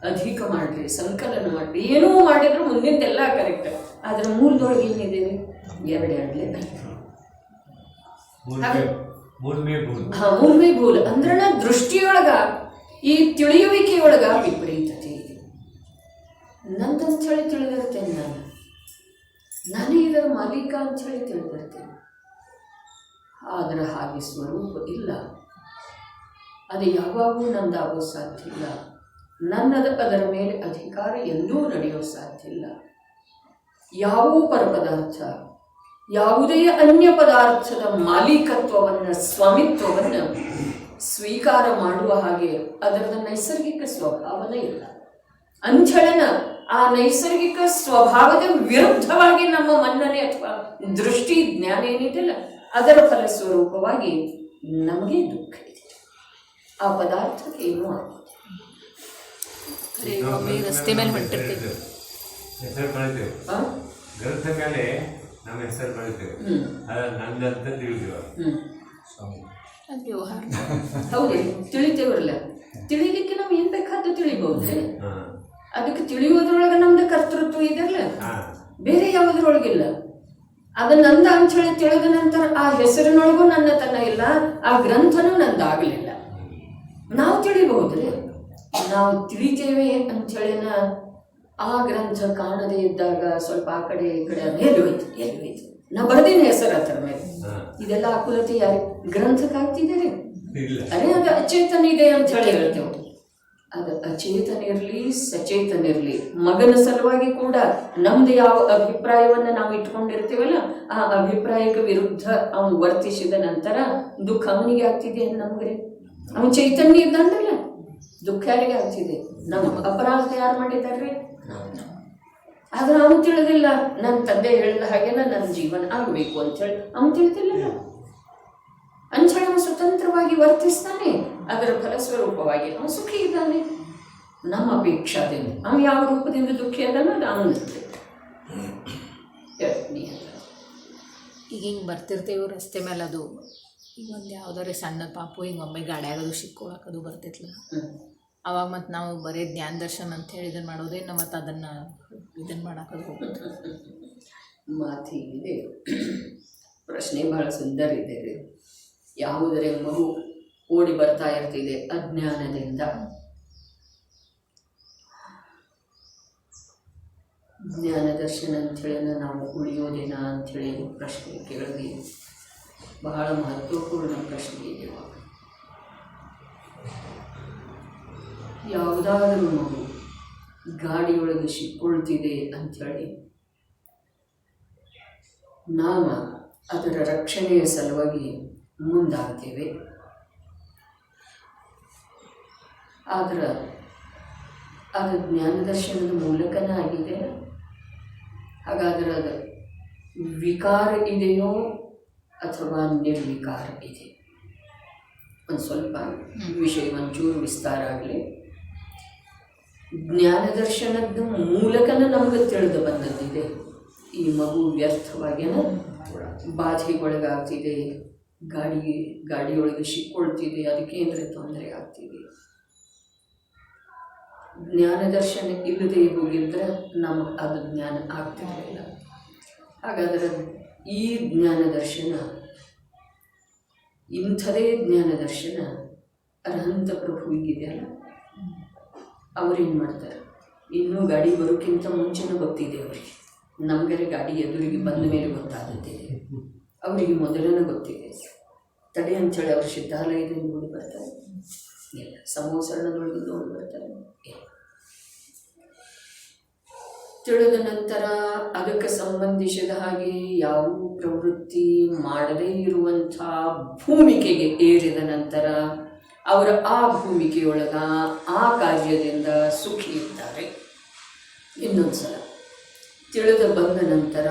ಅಧಿಕ ಮಾಡ್ರಿ, ಸಂಕಲನ ಮಾಡ್ರಿ, ಏನೂ ಮಾಡಿದ್ರು ಮುಂದಿಂದೆಲ್ಲ ಕರೆಕ್ಟ್. ಆದ್ರೆ ಮೂಲದೊಳಗೆ ಏನಿದೆ? 2 ಮೂಲ್ಮೇ ಭೂಲ್ ಅಂದ್ರೆ ದೃಷ್ಟಿಯೊಳಗ, ಈ ತಿಳಿಯುವಿಕೆಯೊಳಗ ವಿಪರೀತತೆ ಇದೆ. ನಂದಂತ ಹೇಳಿ ತಿಳಿದಿರ್ತೇನೆ, ನಾನೇ ಇದರ ಮಾಲೀಕ ಅಂತ ಹೇಳಿ ತಿಳಿದಿರ್ತೇನೆ. ಆದ್ರೆ ಹಾಗೆ ಸ್ವರೂಪ ಇಲ್ಲ. ಅದು ಯಾವಾಗೂ ನಂದಾಗೋ ಸಾಧ್ಯ ಇಲ್ಲ. ಅದರ ಮೇಲೆ ಅಧಿಕಾರ ಎಂದೂ ನಡೆಯೋ ಸಾಧ್ಯ ಇಲ್ಲ. ಯಾವುದೇ ಪರಪದಾರ್ಥ, ಯಾವುದೇ ಅನ್ಯ ಪದಾರ್ಥದ ಮಾಲೀಕತ್ವವನ್ನು, ಸ್ವಾಮಿತ್ವವನ್ನು ಸ್ವೀಕಾರ ಮಾಡುವ ಹಾಗೆ ಅದರದ ನೈಸರ್ಗಿಕ ಸ್ವಭಾವನೇ ಇಲ್ಲ. ಅಂಚಳನ ಆ ನೈಸರ್ಗಿಕ ಸ್ವಭಾವದ ವಿರುದ್ಧವಾಗಿ ನಮ್ಮ ಮನ್ನಣೆ ಅಥವಾ ದೃಷ್ಟಿ ಜ್ಞಾನ ಏನಿದೆಯಲ್ಲ, ಅದರ ಫಲಸ್ವರೂಪವಾಗಿ ನಮಗೆ ದುಃಖ ಇದೆ. ಆ ಪದಾರ್ಥಕ್ಕೆ ಏನೂ ಆಗುತ್ತೆ. ರಸ್ತೆ ಮೇಲೆ ಹೊಂಟಿರ್ತೀವಿ, ಹೆಸರು ಕಳಿತೇವೆ, ಗ್ರಂಥ ಮೇಲೆ ನಮ್ಮ ಹೆಸರು ಕಳಿತೇವೆ, ನಂದಂತ ತಿಳಿದೇವ. ವ್ಯವಹಾರ ಹೌದು, ತಿಳಿತೇವಲ್ಲ. ತಿಳಿಲಿಕ್ಕೆ ನಾವು ಏನ್ ಬೇಕಾದ್ರೂ ತಿಳಿಬಹುದು. ಅದಕ್ಕೆ ತಿಳಿಯೋದ್ರೊಳಗೆ ನಮ್ದು ಕರ್ತೃತ್ವ ಇದೆಯಲ್ಲ, ಬೇರೆ ಯಾವುದ್ರೊಳಗಿಲ್ಲ. ಅದು ನಂದ ಅಂಚೇಳಿ ತಿಳಿದ ನಂತರ ಆ ಹೆಸರಿನೊಳಗೂ ನನ್ನತನ ಇಲ್ಲ, ಆ ಗ್ರಂಥನೂ ನಂದಾಗಲಿಲ್ಲ. ನಾವು ತಿಳಿಬಹುದ್ರಿ, ನಾವು ತಿಳಿತೇವೆ ಅಂಥೇಳಿನ ಆ ಗ್ರಂಥ ಕಾಣದೇ ಇದ್ದಾಗ ಸ್ವಲ್ಪ ಆ ಕಡೆ ಈ ಕಡೆ ಎಲ್ಲಿ ಹೋಯ್ತು ನಾ ಬರ್ದೇನೆ ಹೆಸರು ಅದರ ಮೇಲೆ. ಇದೆಲ್ಲ ಆಕುಲತೆ ಯಾರು ಗ್ರಂಥಕ್ಕೆ ಆಗ್ತಿದ್ದಾರೆ? ಅರೆ ಅದು ಅಚೇತನ ಇದೆ ಅಂತ ಹೇಳಿ ಹೇಳ್ತೇವೆ. ಅದು ಅಚೇತನ ಇರಲಿ ಸಚೇತನ ಇರಲಿ, ಮಗನ ಸಲುವಾಗಿ ಕೂಡ ನಮ್ದು ಯಾವ ಅಭಿಪ್ರಾಯವನ್ನು ನಾವು ಇಟ್ಕೊಂಡಿರ್ತೀವಲ್ಲ, ಆ ಅಭಿಪ್ರಾಯಕ್ಕೆ ವಿರುದ್ಧ ಅವನು ವರ್ತಿಸಿದ ನಂತರ ದುಃಖ ಅವನಿಗೆ ಆಗ್ತಿದೆ. ನಮ್ಗೆ ಅವನು ಚೈತನ್ಯ ಇದ್ದಂದ್ರಲ್ಲ, ದುಃಖ ಯಾರಿಗೆ ಆಗ್ತಿದೆ? ನಮ್ಮ ಅಪರಾಧ ಯಾರು ಮಾಡಿದಾರ್ರಿ? ಆದ್ರೆ ಅವನು ತಿಳಿದಿಲ್ಲ. ನನ್ನ ತಂದೆ ಹೇಳಿದ ಹಾಗೆಲ್ಲ ನನ್ನ ಜೀವನ ಆಗಬೇಕು ಅಂತೇಳಿ ಅವನು ತಿಳಿದಿಲ್ಲ. ಅಂಚಳ ಅವನು ಸ್ವತಂತ್ರವಾಗಿ ವರ್ತಿಸ್ತಾನೆ. ಅದರ ಫಲಸ್ವರೂಪವಾಗಿ ಅವನು ಸುಖಿ ಇದ್ದಾನೆ. ನಮ್ಮ ಅಪೇಕ್ಷಾದಿಂದ ಅವನು ಯಾವ ರೂಪದಿಂದ ದುಃಖಿ ಅದನ್ನು ಅದು ಅವನು ಈಗ ಹಿಂಗೆ ಬರ್ತಿರ್ತೇವೆ ರಸ್ತೆ ಮೇಲೆ, ಅದು ಈಗ ಒಂದು ಯಾವುದಾರೆ ಸಣ್ಣ ಪಾಪು ಹಿಂಗೆ ಒಮ್ಮೆ ಗಾಡಿಯಾಗೋದು ಸಿಕ್ಕೊಳಕದು ಬರ್ತಿತ್ತಲ್ಲ, ಅವಾಗ ಮತ್ತು ನಾವು ಬರೀ ಜ್ಞಾನ ದರ್ಶನ ಅಂತ ಹೇಳಿ ಇದನ್ನು ಮಾಡೋದೇನು, ಮತ್ತು ಅದನ್ನು ಇದನ್ನು ಮಾಡೋಕ್ಕದು ಹೋಗ್ತದೆ. ಮಾತಿದೆ ಪ್ರಶ್ನೆ ಬಹಳ ಸುಂದರ ಇದೆ. ಯಾವುದರ ಮಗು ಓಡಿ ಬರ್ತಾ ಇರ್ತಿದೆ ಅಜ್ಞಾನದಿಂದ, ಜ್ಞಾನ ದರ್ಶನ ಅಂಥೇಳಿ ನಾವು ಉಳಿಯೋದೇನ ಅಂಥೇಳಿ ಪ್ರಶ್ನೆ ಕೇಳಿದ್ವಿ. ಬಹಳ ಮಹತ್ವಪೂರ್ಣ ಪ್ರಶ್ನೆ ಇದೆ. ಯಾವುದಾದರೂ ಮಗು ಗಾಡಿಯೊಳಗೆ ಸಿಕ್ಕೊಳ್ತಿದೆ ಅಂಥೇಳಿ ನಾವು ಅದರ ರಕ್ಷಣೆಯ ಸಲುವಾಗಿ ಮುಂದಾಗ್ತೇವೆ. ಆದ್ರೆ ಅದು ಜ್ಞಾನದರ್ಶನದ ಮೂಲಕನೇ ಆಗಿದೆ. ಹಾಗಾದ್ರೆ ಅದು ವಿಕಾರ ಇದೆಯೋ ಅಥವಾ ನಿರ್ವಿಕಾರ ಇದೆ? ಒಂದು ಸ್ವಲ್ಪ ವಿಷಯ ಒಂಚೂರು ವಿಸ್ತಾರ ಆಗಲಿ. ಜ್ಞಾನದರ್ಶನದ ಮೂಲಕನ ನಮಗೆ ತಿಳಿದು ಬಂದದ್ದಿದೆ, ಈ ಮಗು ವ್ಯರ್ಥವಾಗೇನ ಬಾಧೆಗೊಳಗಾಗ್ತಿದೆ, ಗಾಡಿಯೊಳಗೆ ಸಿಕ್ಕೊಳ್ತಿದೆ, ಅದಕ್ಕೆ ಏನಾರ ತೊಂದರೆ ಆಗ್ತಿದೆ. ಜ್ಞಾನದರ್ಶನ ಇಲ್ಲದೆ ಹೋಗಿದ್ರೆ ನಮಗೆ ಅದು ಜ್ಞಾನ ಆಗ್ತಿರಲಿಲ್ಲ. ಹಾಗಾದರೆ ಈ ಜ್ಞಾನದರ್ಶನ, ಇಂಥದೇ ಜ್ಞಾನದರ್ಶನ ಅರ್ಹಂತ ಪ್ರಭುವಿಗಿದೆಯಲ್ಲ, ಅವ್ರೇನು ಮಾಡ್ತಾರೆ? ಇನ್ನೂ ಗಾಡಿ ಬರೋಕ್ಕಿಂತ ಮುಂಚೆನೇ ಗೊತ್ತಿದೆ ಅವರಿಗೆ, ನಮಗರೆ ಗಾಡಿ ಎದುರಿಗೆ ಬಂದ ಮೇಲೆ ಗೊತ್ತಾಗುತ್ತಿದೆ, ಅವರಿಗೆ ಮೊದಲನೇ ಗೊತ್ತಿದೆ. ತಡೆ ಅಂಥೇಳಿ ಅವ್ರು ಸಿದ್ಧಾಲಯದಿಂದ ನೋಡಿ ಬರ್ತಾರೆ ಇಲ್ಲ, ಸಮೋಸರಣದೊಳಗೆ ನೋಡಿ ಬರ್ತಾರೆ ಇಲ್ಲ. ತಿಳಿದ ನಂತರ ಅದಕ್ಕೆ ಸಂಬಂಧಿಸಿದ ಹಾಗೆ ಯಾವ ಪ್ರವೃತ್ತಿ ಮಾಡದೇ ಇರುವಂಥ ಭೂಮಿಕೆಗೆ ಏರಿದ ನಂತರ ಅವರು ಆ ಭೂಮಿಕೆಯೊಳಗ ಆ ಕಾರ್ಯದಿಂದ ಸುಖಿ ಇದ್ದಾರೆ. ಇನ್ನೊಂದ್ಸಲ ತಿಳಿದು ಬಂದ ನಂತರ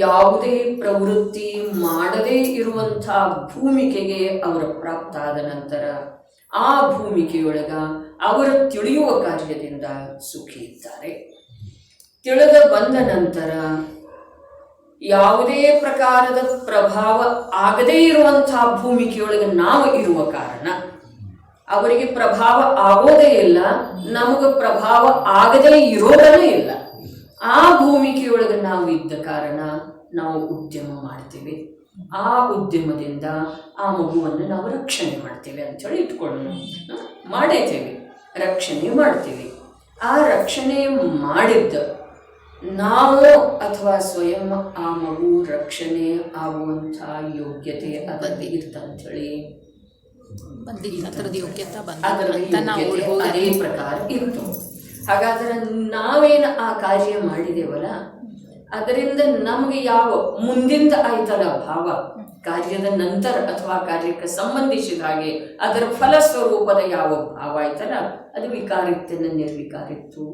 ಯಾವುದೇ ಪ್ರವೃತ್ತಿ ಮಾಡದೇ ಇರುವಂಥ ಭೂಮಿಕೆಗೆ ಅವರು ಪ್ರಾಪ್ತ ಆದ ನಂತರ ಆ ಭೂಮಿಕೆಯೊಳಗ ಅವರು ತಿಳಿಯುವ ಕಾರ್ಯದಿಂದ ಸುಖಿ ಇದ್ದಾರೆ. ತಿಳಿದು ಬಂದ ನಂತರ ಯಾವುದೇ ಪ್ರಕಾರದ ಪ್ರಭಾವ ಆಗದೇ ಇರುವಂಥ ಭೂಮಿಕೆಯೊಳಗೆ ನಾವು ಇರುವ ಕಾರಣ ಅವರಿಗೆ ಪ್ರಭಾವ ಆಗೋದೇ ಇಲ್ಲ, ನಮಗೆ ಪ್ರಭಾವ ಆಗದೇ ಇರೋದೇ ಇಲ್ಲ. ಆ ಭೂಮಿಕೆಯೊಳಗೆ ನಾವು ಇದ್ದ ಕಾರಣ ನಾವು ಉದ್ಯಮ ಮಾಡ್ತೇವೆ. ಆ ಉದ್ಯಮದಿಂದ ಆ ಮಗುವನ್ನು ನಾವು ರಕ್ಷಣೆ ಮಾಡ್ತೇವೆ ಅಂಥೇಳಿ ಇಟ್ಕೊಳ್ಳೋಣ. ಮಾಡೇತೇವೆ, ರಕ್ಷಣೆ ಮಾಡ್ತೇವೆ. ಆ ರಕ್ಷಣೆ ಮಾಡಿದ್ದ ನಾವು ಅಥವಾ ಸ್ವಯಂ ಆ ಮಗು ರಕ್ಷಣೆ ಆಗುವಂಥ ಯೋಗ್ಯತೆ ಅದರಲ್ಲಿ ಇರ್ತಂಥೇಳಿ ಅದರದ್ದು ಯೋಗ್ಯತೆ ಅದೇ ಪ್ರಕಾರ ಇತ್ತು. ಹಾಗಾದ್ರೆ ನಾವೇನು ಆ ಕಾರ್ಯ ಮಾಡಿದೇವಲ್ಲ ಅದರಿಂದ ನಮಗೆ ಯಾವ ಮುಂದಿಂದ ಆಯ್ತಲ್ಲ ಭಾವ, ಕಾರ್ಯದ ನಂತರ ಅಥವಾ ಕಾರ್ಯಕ್ಕೆ ಸಂಬಂಧಿಸಿದ ಹಾಗೆ ಅದರ ಫಲಸ್ವರೂಪದ ಯಾವ ಭಾವ ಆಯ್ತಲ್ಲ ಅದು ವಿಕಾರಿತ್ತೇನ ನಿರ್ವಿಕಾರಿತ್ತು?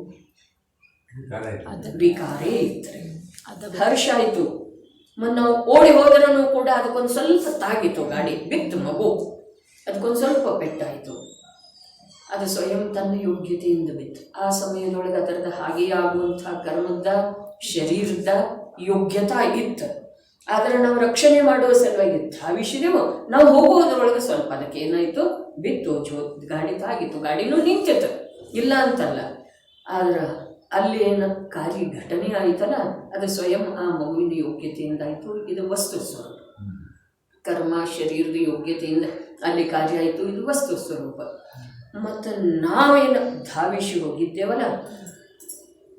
ವಿಕಾರೇ ಇತ್ತು. ಹರ್ಷ ಆಯಿತು, ನಾವು ಓಡಿ ಹೋದ್ರೂ ಕೂಡ ಅದಕ್ಕೊಂದು ಸ್ವಲ್ಪ ತಾಗಿತು, ಗಾಡಿ ಬಿತ್ತು, ಮಗು ಅದಕ್ಕೊಂದು ಸ್ವಲ್ಪ ಪೆಟ್ಟಾಯಿತು, ಅದು ಸ್ವಯಂ ತನ್ನ ಯೋಗ್ಯತೆಯಿಂದ ಬಿತ್ತು. ಆ ಸಮಯದೊಳಗೆ ಅದರದ ಹಾಗೆ ಆಗುವಂಥ ಕರ್ಮದ ಶರೀರದ ಯೋಗ್ಯತಾ ಇತ್ತು. ಆದರೆ ನಾವು ರಕ್ಷಣೆ ಮಾಡುವ ಸಲುವಾಗಿ ಧಾವಿಸಿದೆವು, ನಾವು ಹೋಗುವುದರೊಳಗೆ ಸ್ವಲ್ಪ ಅದಕ್ಕೆ ಏನಾಯಿತು, ಬಿತ್ತು, ಗಾಡಿ ತಾಗಿತ್ತು, ಗಾಡಿನೂ ನಿಂತಿತ್ತು, ಇಲ್ಲ ಅಂತಲ್ಲ. ಆದ್ರೆ ಅಲ್ಲಿ ಏನು ಕಾರ್ಯ ಘಟನೆ ಆಯ್ತಲ್ಲ ಅದು ಸ್ವಯಂ ಆ ಮಗುವಿನ ಯೋಗ್ಯತೆಯಿಂದ ಆಯಿತು. ಇದು ವಸ್ತು ಸ್ವರೂಪ. ಕರ್ಮ ಶರೀರದ ಯೋಗ್ಯತೆಯಿಂದ ಅಲ್ಲಿ ಕಾರ್ಯ ಆಯಿತು, ಇದು ವಸ್ತು ಸ್ವರೂಪ. ಮತ್ತು ನಾವೇನು ಧಾವಿಸಿ ಹೋಗಿದ್ದೇವಲ್ಲ,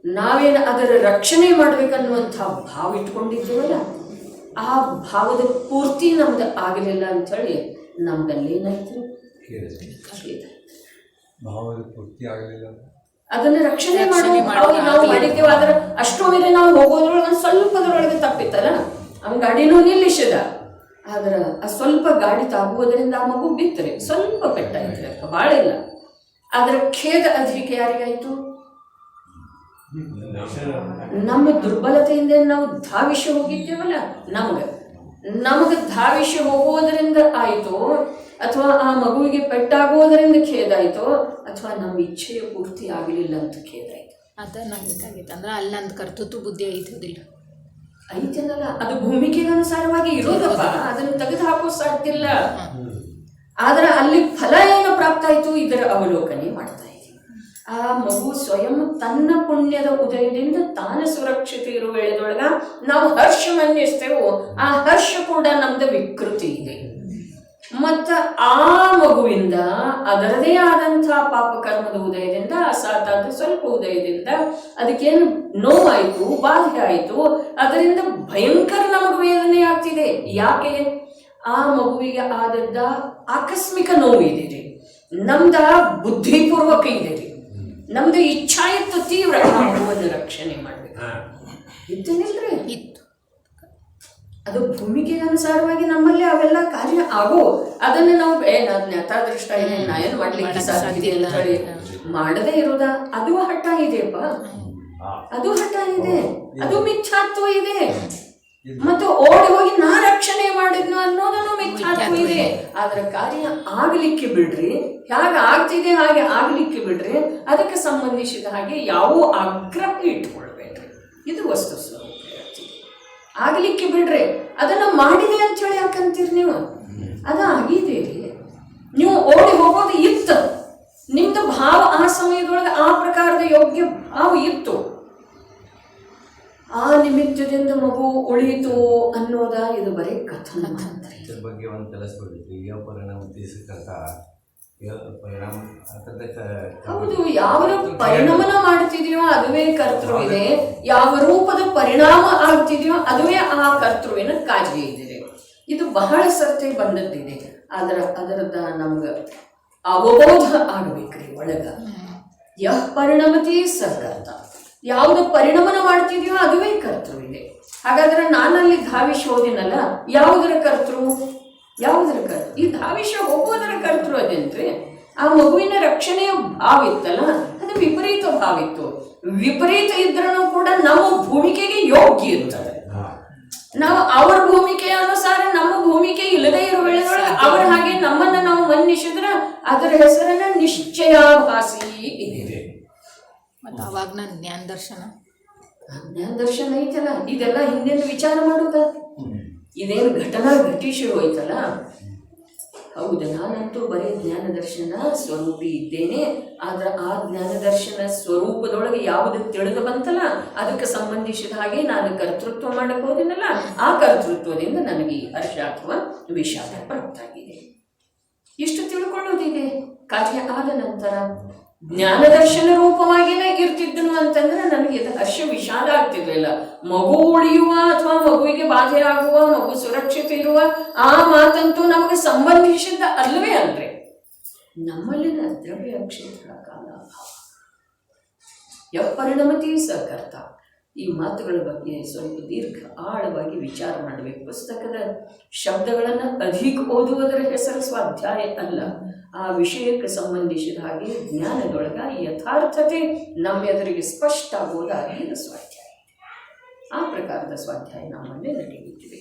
ನಾವೇನು ಅದರ ರಕ್ಷಣೆ ಮಾಡಬೇಕನ್ನುವಂಥ ಭಾವ ಇಟ್ಕೊಂಡಿದ್ದೇವಲ್ಲ, ಆ ಭಾವದ ಪೂರ್ತಿ ನಮ್ದು ಆಗಲಿಲ್ಲ ಅಂಥೇಳಿ ನಮ್ಗಲ್ಲೇನಾಯ್ತು, ಭಾವದ ಪೂರ್ತಿ ಆಗಲಿಲ್ಲ. ಅದನ್ನ ರಕ್ಷಣೆ ನಾವು ಮಾಡಿದ್ದೇವೆ. ಆದ್ರೆ ಅಷ್ಟೋ ಮೇಲೆ ನಾವು ಹೋಗೋದ್ರೊಳಗೆ ಒಂದು ಸ್ವಲ್ಪದ್ರೊಳಗೆ ತಪ್ಪಿತ್ತಲ್ಲ, ಅವ್ನ ಗಾಡಿನೂ ನಿಲ್ಲಿಸಿದ. ಆದ್ರೆ ಆ ಸ್ವಲ್ಪ ಗಾಡಿ ತಾಗುವುದರಿಂದ ಆ ಮಗು ಬಿತ್ತರೆ ಸ್ವಲ್ಪ ಪೆಟ್ಟಾಯ್ತದೆ, ಭಾಳ ಇಲ್ಲ. ಆದ್ರೆ ಖೇದ ಅಧಿಕೆ ಯಾರಿಗಾಯ್ತು? ನಮ್ಮ ದುರ್ಬಲತೆಯಿಂದ ನಾವು ಧಾವಿಸಿ ಹೋಗಿದ್ದೇವಲ್ಲ, ನಮಗೆ ಧಾವಿಸಿ ಹೋಗುವುದರಿಂದ ಆಯಿತು, ಅಥವಾ ಆ ಮಗುವಿಗೆ ಪೆಟ್ಟಾಗುವುದರಿಂದ ಖೇದ ಆಯಿತು, ಅಥವಾ ನಮ್ಮ ಇಚ್ಛೆಯ ಪೂರ್ತಿ ಆಗಲಿಲ್ಲ ಅಂತ ಖೇದ ಆಯಿತು. ಅದ ನಂಬಿಕಾಗಿತ್ತು ಅಂದ್ರೆ ಅಲ್ಲಿ ನಂದು ಕರ್ತೃತ್ವ ಬುದ್ಧಿ ಐತದಿಲ್ಲ, ಐತನಲ್ಲ, ಅದು ಭೂಮಿಕೆಗೆ ಅನುಸಾರವಾಗಿ ಇರೋದಪ್ಪ, ಅದನ್ನು ತೆಗೆದು ಹಾಕೋ ಸಾಧ್ಯ ಇಲ್ಲ. ಆದ್ರೆ ಅಲ್ಲಿ ಫಲ ಏನು ಪ್ರಾಪ್ತ ಆಯಿತು ಇದರ ಅವಲೋಕನೆ ಮಾಡ್ತಾ ಇದ್ದೀವಿ. ಆ ಮಗು ಸ್ವಯಂ ತನ್ನ ಪುಣ್ಯದ ಉದಯದಿಂದ ತಾನು ಸುರಕ್ಷಿತ ಇರುವ ವೇಳೆದೊಳಗ ನಾವು ಹರ್ಷ ಮನ್ನಿಸ್ತೇವೋ, ಆ ಹರ್ಷ ಕೂಡ ನಮ್ದು ವಿಕೃತಿ ಇದೆ. ಮತ್ತು ಆ ಮಗುವಿಂದ ಅದರದೇ ಆದಂಥ ಪಾಪಕರ್ಮದ ಉದಯದಿಂದ, ಅಸಾತಾದ ಸ್ವಲ್ಪ ಉದಯದಿಂದ ಅದಕ್ಕೇನು ನೋವಾಯಿತು, ಬಾಧೆ ಆಯಿತು, ಅದರಿಂದ ಭಯಂಕರ ನಮಗೆ ವೇದನೆ ಆಗ್ತಿದೆ. ಯಾಕೆ? ಆ ಮಗುವಿಗೆ ಆದದ್ದ ಆಕಸ್ಮಿಕ ನೋವು ಇದೆ ರೀ, ನಮ್ದ ಬುದ್ಧಿಪೂರ್ವಕ ಇದೆ ರೀ, ನಮ್ದು ಇಚ್ಛಾ ಇತ್ತು ತೀವ್ರ ಆ ಮಗುವನ್ನು ರಕ್ಷಣೆ ಮಾಡ್ಬೇಕು ಇತ್ತೇನಿಲ್ರಿ, ಇತ್ತು. ಅದು ಭೂಮಿಗೆ ಅನುಸಾರವಾಗಿ ನಮ್ಮಲ್ಲಿ ಅವೆಲ್ಲ ಕಾರ್ಯ ಆಗೋ, ಅದನ್ನು ನಾವು ಜ್ಞಾತಾದೃಷ್ಟ ಇದೆ, ನಾ ಏನು ಮಾಡ್ಲಿಕ್ಕೆ ಸಾಧ್ಯ ಅಂತ ಹೇಳಿ ಮಾಡದೇ ಇರೋದ, ಅದು ಹಠ ಇದೆಯಪ್ಪ, ಅದು ಹಠ ಇದೆ, ಅದು ಮಿಥ್ಯಾತ್ವ ಇದೆ. ಮತ್ತು ಓಡಿ ಹೋಗಿ ನಾ ರಕ್ಷಣೆ ಮಾಡಿದ್ನು ಅನ್ನೋದನ್ನು ಮಿಥ್ಯಾತ್ವ ಇದೆ. ಆದ್ರೆ ಕಾರ್ಯ ಆಗಲಿಕ್ಕೆ ಬಿಡ್ರಿ, ಹೇಗೆ ಆಗ್ತಿದೆ ಹಾಗೆ ಆಗ್ಲಿಕ್ಕೆ ಬಿಡ್ರಿ, ಅದಕ್ಕೆ ಸಂಬಂಧಿಸಿದ ಹಾಗೆ ಯಾವ ಆಗ್ರಹ ಇಟ್ಕೊಳ್ಬೇಡ್ರಿ. ಇದು ವಸ್ತು ಸ್ವರೂಪ. ಆಗಲಿಕ್ಕೆ ಬಿಡ್ರಿ, ಅದನ್ನು ಮಾಡಿದೆ ಅಂಥೇಳಿ ಯಾಕಂತೀರಿ ನೀವು? ಅದು ಆಗಿದೆ ರೀ, ನೀವು ಓಡಿ ಹೋಗೋದು ಇತ್ತು, ನಿಮ್ದು ಭಾವ ಆ ಸಮಯದೊಳಗೆ ಆ ಪ್ರಕಾರದ ಯೋಗ್ಯ ಭಾವ ಇತ್ತು, ಆ ನಿಮಿತ್ತದಿಂದ ಮಗು ಉಳಿಯಿತು ಅನ್ನೋದ ಇದು ಬರೀ ಕಥನ. ಇದ್ರ ಬಗ್ಗೆ ಒಂದು ಕೆಲಸ ಕೊಡ್ತೀವಿ. ವ್ಯಾಪಾರನ ಉದ್ದೇಶಕ್ಕಂತ ಪರಿಣಾಮ ಹೌದು, ಯಾವರ ಪರಿಣಮನ ಮಾಡ್ತಿದೆಯೋ ಅದುವೇ ಕರ್ತೃ ಇದೆ, ಯಾವ ರೂಪದ ಪರಿಣಾಮ ಆಗ್ತಿದೆಯೋ ಅದುವೇ ಆ ಕರ್ತೃವಿನ ಕಾಳಜಿ ಇದೆ. ಇದು ಬಹಳ ಸರ್ತಿ ಬಂದದ್ದಿದೆ. ಅದರದ ನಮ್ಗೆ ಅವಬೋಧ ಆಗಬೇಕ್ರಿ ಒಳಗ. ಯಹ್ ಪರಿಣಮತಿ ಸರ್ಕರ್ತ, ಯಾವ್ದು ಪರಿಣಮನ ಮಾಡ್ತಿದೆಯೋ ಅದುವೇ ಕರ್ತೃ ಇದೆ. ಹಾಗಾದ್ರೆ ನಾನಲ್ಲಿ ಧಾವಿಷ ಹೋದಿನಲ್ಲ, ಯಾವುದರ ಕರ್ತೃ? ಈ ಧಾವಿಷ ಹೋಗೋದರ ಕರ್ತೃ ಅದೇನ್ರಿ? ಆ ಮಗುವಿನ ರಕ್ಷಣೆಯ ಭಾವ ಇತ್ತಲ್ಲ, ಅದು ವಿಪರೀತ ಭಾವ ಇತ್ತು. ವಿಪರೀತ ಇದ್ರೂ ಕೂಡ ನಮ್ಮ ಭೂಮಿಕೆಗೆ ಯೋಗ್ಯ ಇರ್ತದೆ. ನಾವು ಅವರ ಭೂಮಿಕೆಯ ಅನುಸಾರ ನಮ್ಮ ಭೂಮಿಕೆ ಇಲ್ಲದೆ ಇರೋ ವೇಳೆದೊಳಗೆ ಅವರ ಹಾಗೆ ನಮ್ಮನ್ನ ನಾವು ಮನ್ನಿಸಿದ್ರ ಅದರ ಹೆಸರನ್ನ ನಿಶ್ಚಯಾಭಾಸಿ ಇದೆ. ಮತ್ತು ಅವಾಗ ನಾನು ಜ್ಞಾನ ದರ್ಶನ ಐತಲ್ಲ, ಇದೆಲ್ಲ ಹಿಂದೆಂದು ವಿಚಾರ ಮಾಡುದ. ಇದೇನು ಘಟನಾ ಘಟಿಸಿ ಹೋಯ್ತಲ್ಲ. ಹೌದು, ನಾನಂತೂ ಬರೀ ಜ್ಞಾನ ದರ್ಶನ ಸ್ವರೂಪಿ ಇದ್ದೇನೆ. ಆದ್ರೆ ಆ ಜ್ಞಾನ ದರ್ಶನ ಸ್ವರೂಪದೊಳಗೆ ಯಾವುದು ತಿಳಿದು ಬಂತಲ್ಲ, ಅದಕ್ಕೆ ಸಂಬಂಧಿಸಿದ ಹಾಗೆ ನಾನು ಕರ್ತೃತ್ವ ಮಾಡಕ್ ಹೋದಿನಲ್ಲ, ಆ ಕರ್ತೃತ್ವದಿಂದ ನನಗೆ ಈ ಹರ್ಷ ಅಥವಾ ವಿಷಾದ ಪ್ರಾಪ್ತಾಗಿದೆ. ಇಷ್ಟು ತಿಳ್ಕೊಳ್ಳೋದಿದೆ. ಕಾರ್ಯ ಆದ ನಂತರ ಜ್ಞಾನ ದರ್ಶನ ರೂಪವಾಗಿನೇ ಇರ್ತಿದ್ದನು ಅಂತಂದ್ರೆ ನನಗೆ ಇದು ಹರ್ಷ ವಿಷಾದ ಆಗ್ತಿರ್ಲಿಲ್ಲ. ಮಗು ಉಳಿಯುವ ಅಥವಾ ಮಗುವಿಗೆ ಬಾಧೆ ಆಗುವ, ಮಗು ಸುರಕ್ಷಿತ ಇರುವ ಆ ಮಾತಂತೂ ನಮಗೆ ಸಂಬಂಧಿಸಿದ ಅಲ್ಲವೇ ಅಲ್ರಿ. ನಮ್ಮಲ್ಲಿನ ದ್ರವ್ಯ ಕ್ಷೇತ್ರ ಕಾಲ ಪರಿಣಮತಿ ಸಕರ್ತ. ಈ ಮಾತುಗಳ ಬಗ್ಗೆ ಸ್ವಲ್ಪ ದೀರ್ಘ ಆಳವಾಗಿ ವಿಚಾರ ಮಾಡಬೇಕು. ಪುಸ್ತಕದ ಶಬ್ದಗಳನ್ನು ಅಧಿಕ ಓದುವುದರ ಹೆಸರು ಸ್ವಾಧ್ಯಾಯ ಅಲ್ಲ. ಆ ವಿಷಯಕ್ಕೆ ಸಂಬಂಧಿಸಿದ ಹಾಗೆ ಜ್ಞಾನದೊಳಗ ಯಥಾರ್ಥತೆ ನಮ್ಮೆದುರಿಗೆ ಸ್ಪಷ್ಟ ಆಗುವುದಾಗಿ ಸ್ವಾಧ್ಯಾಯ. ಆ ಪ್ರಕಾರದ ಸ್ವಾಧ್ಯಾಯ ನಮ್ಮಲ್ಲಿ ನಡೆಯುತ್ತಿದೆ.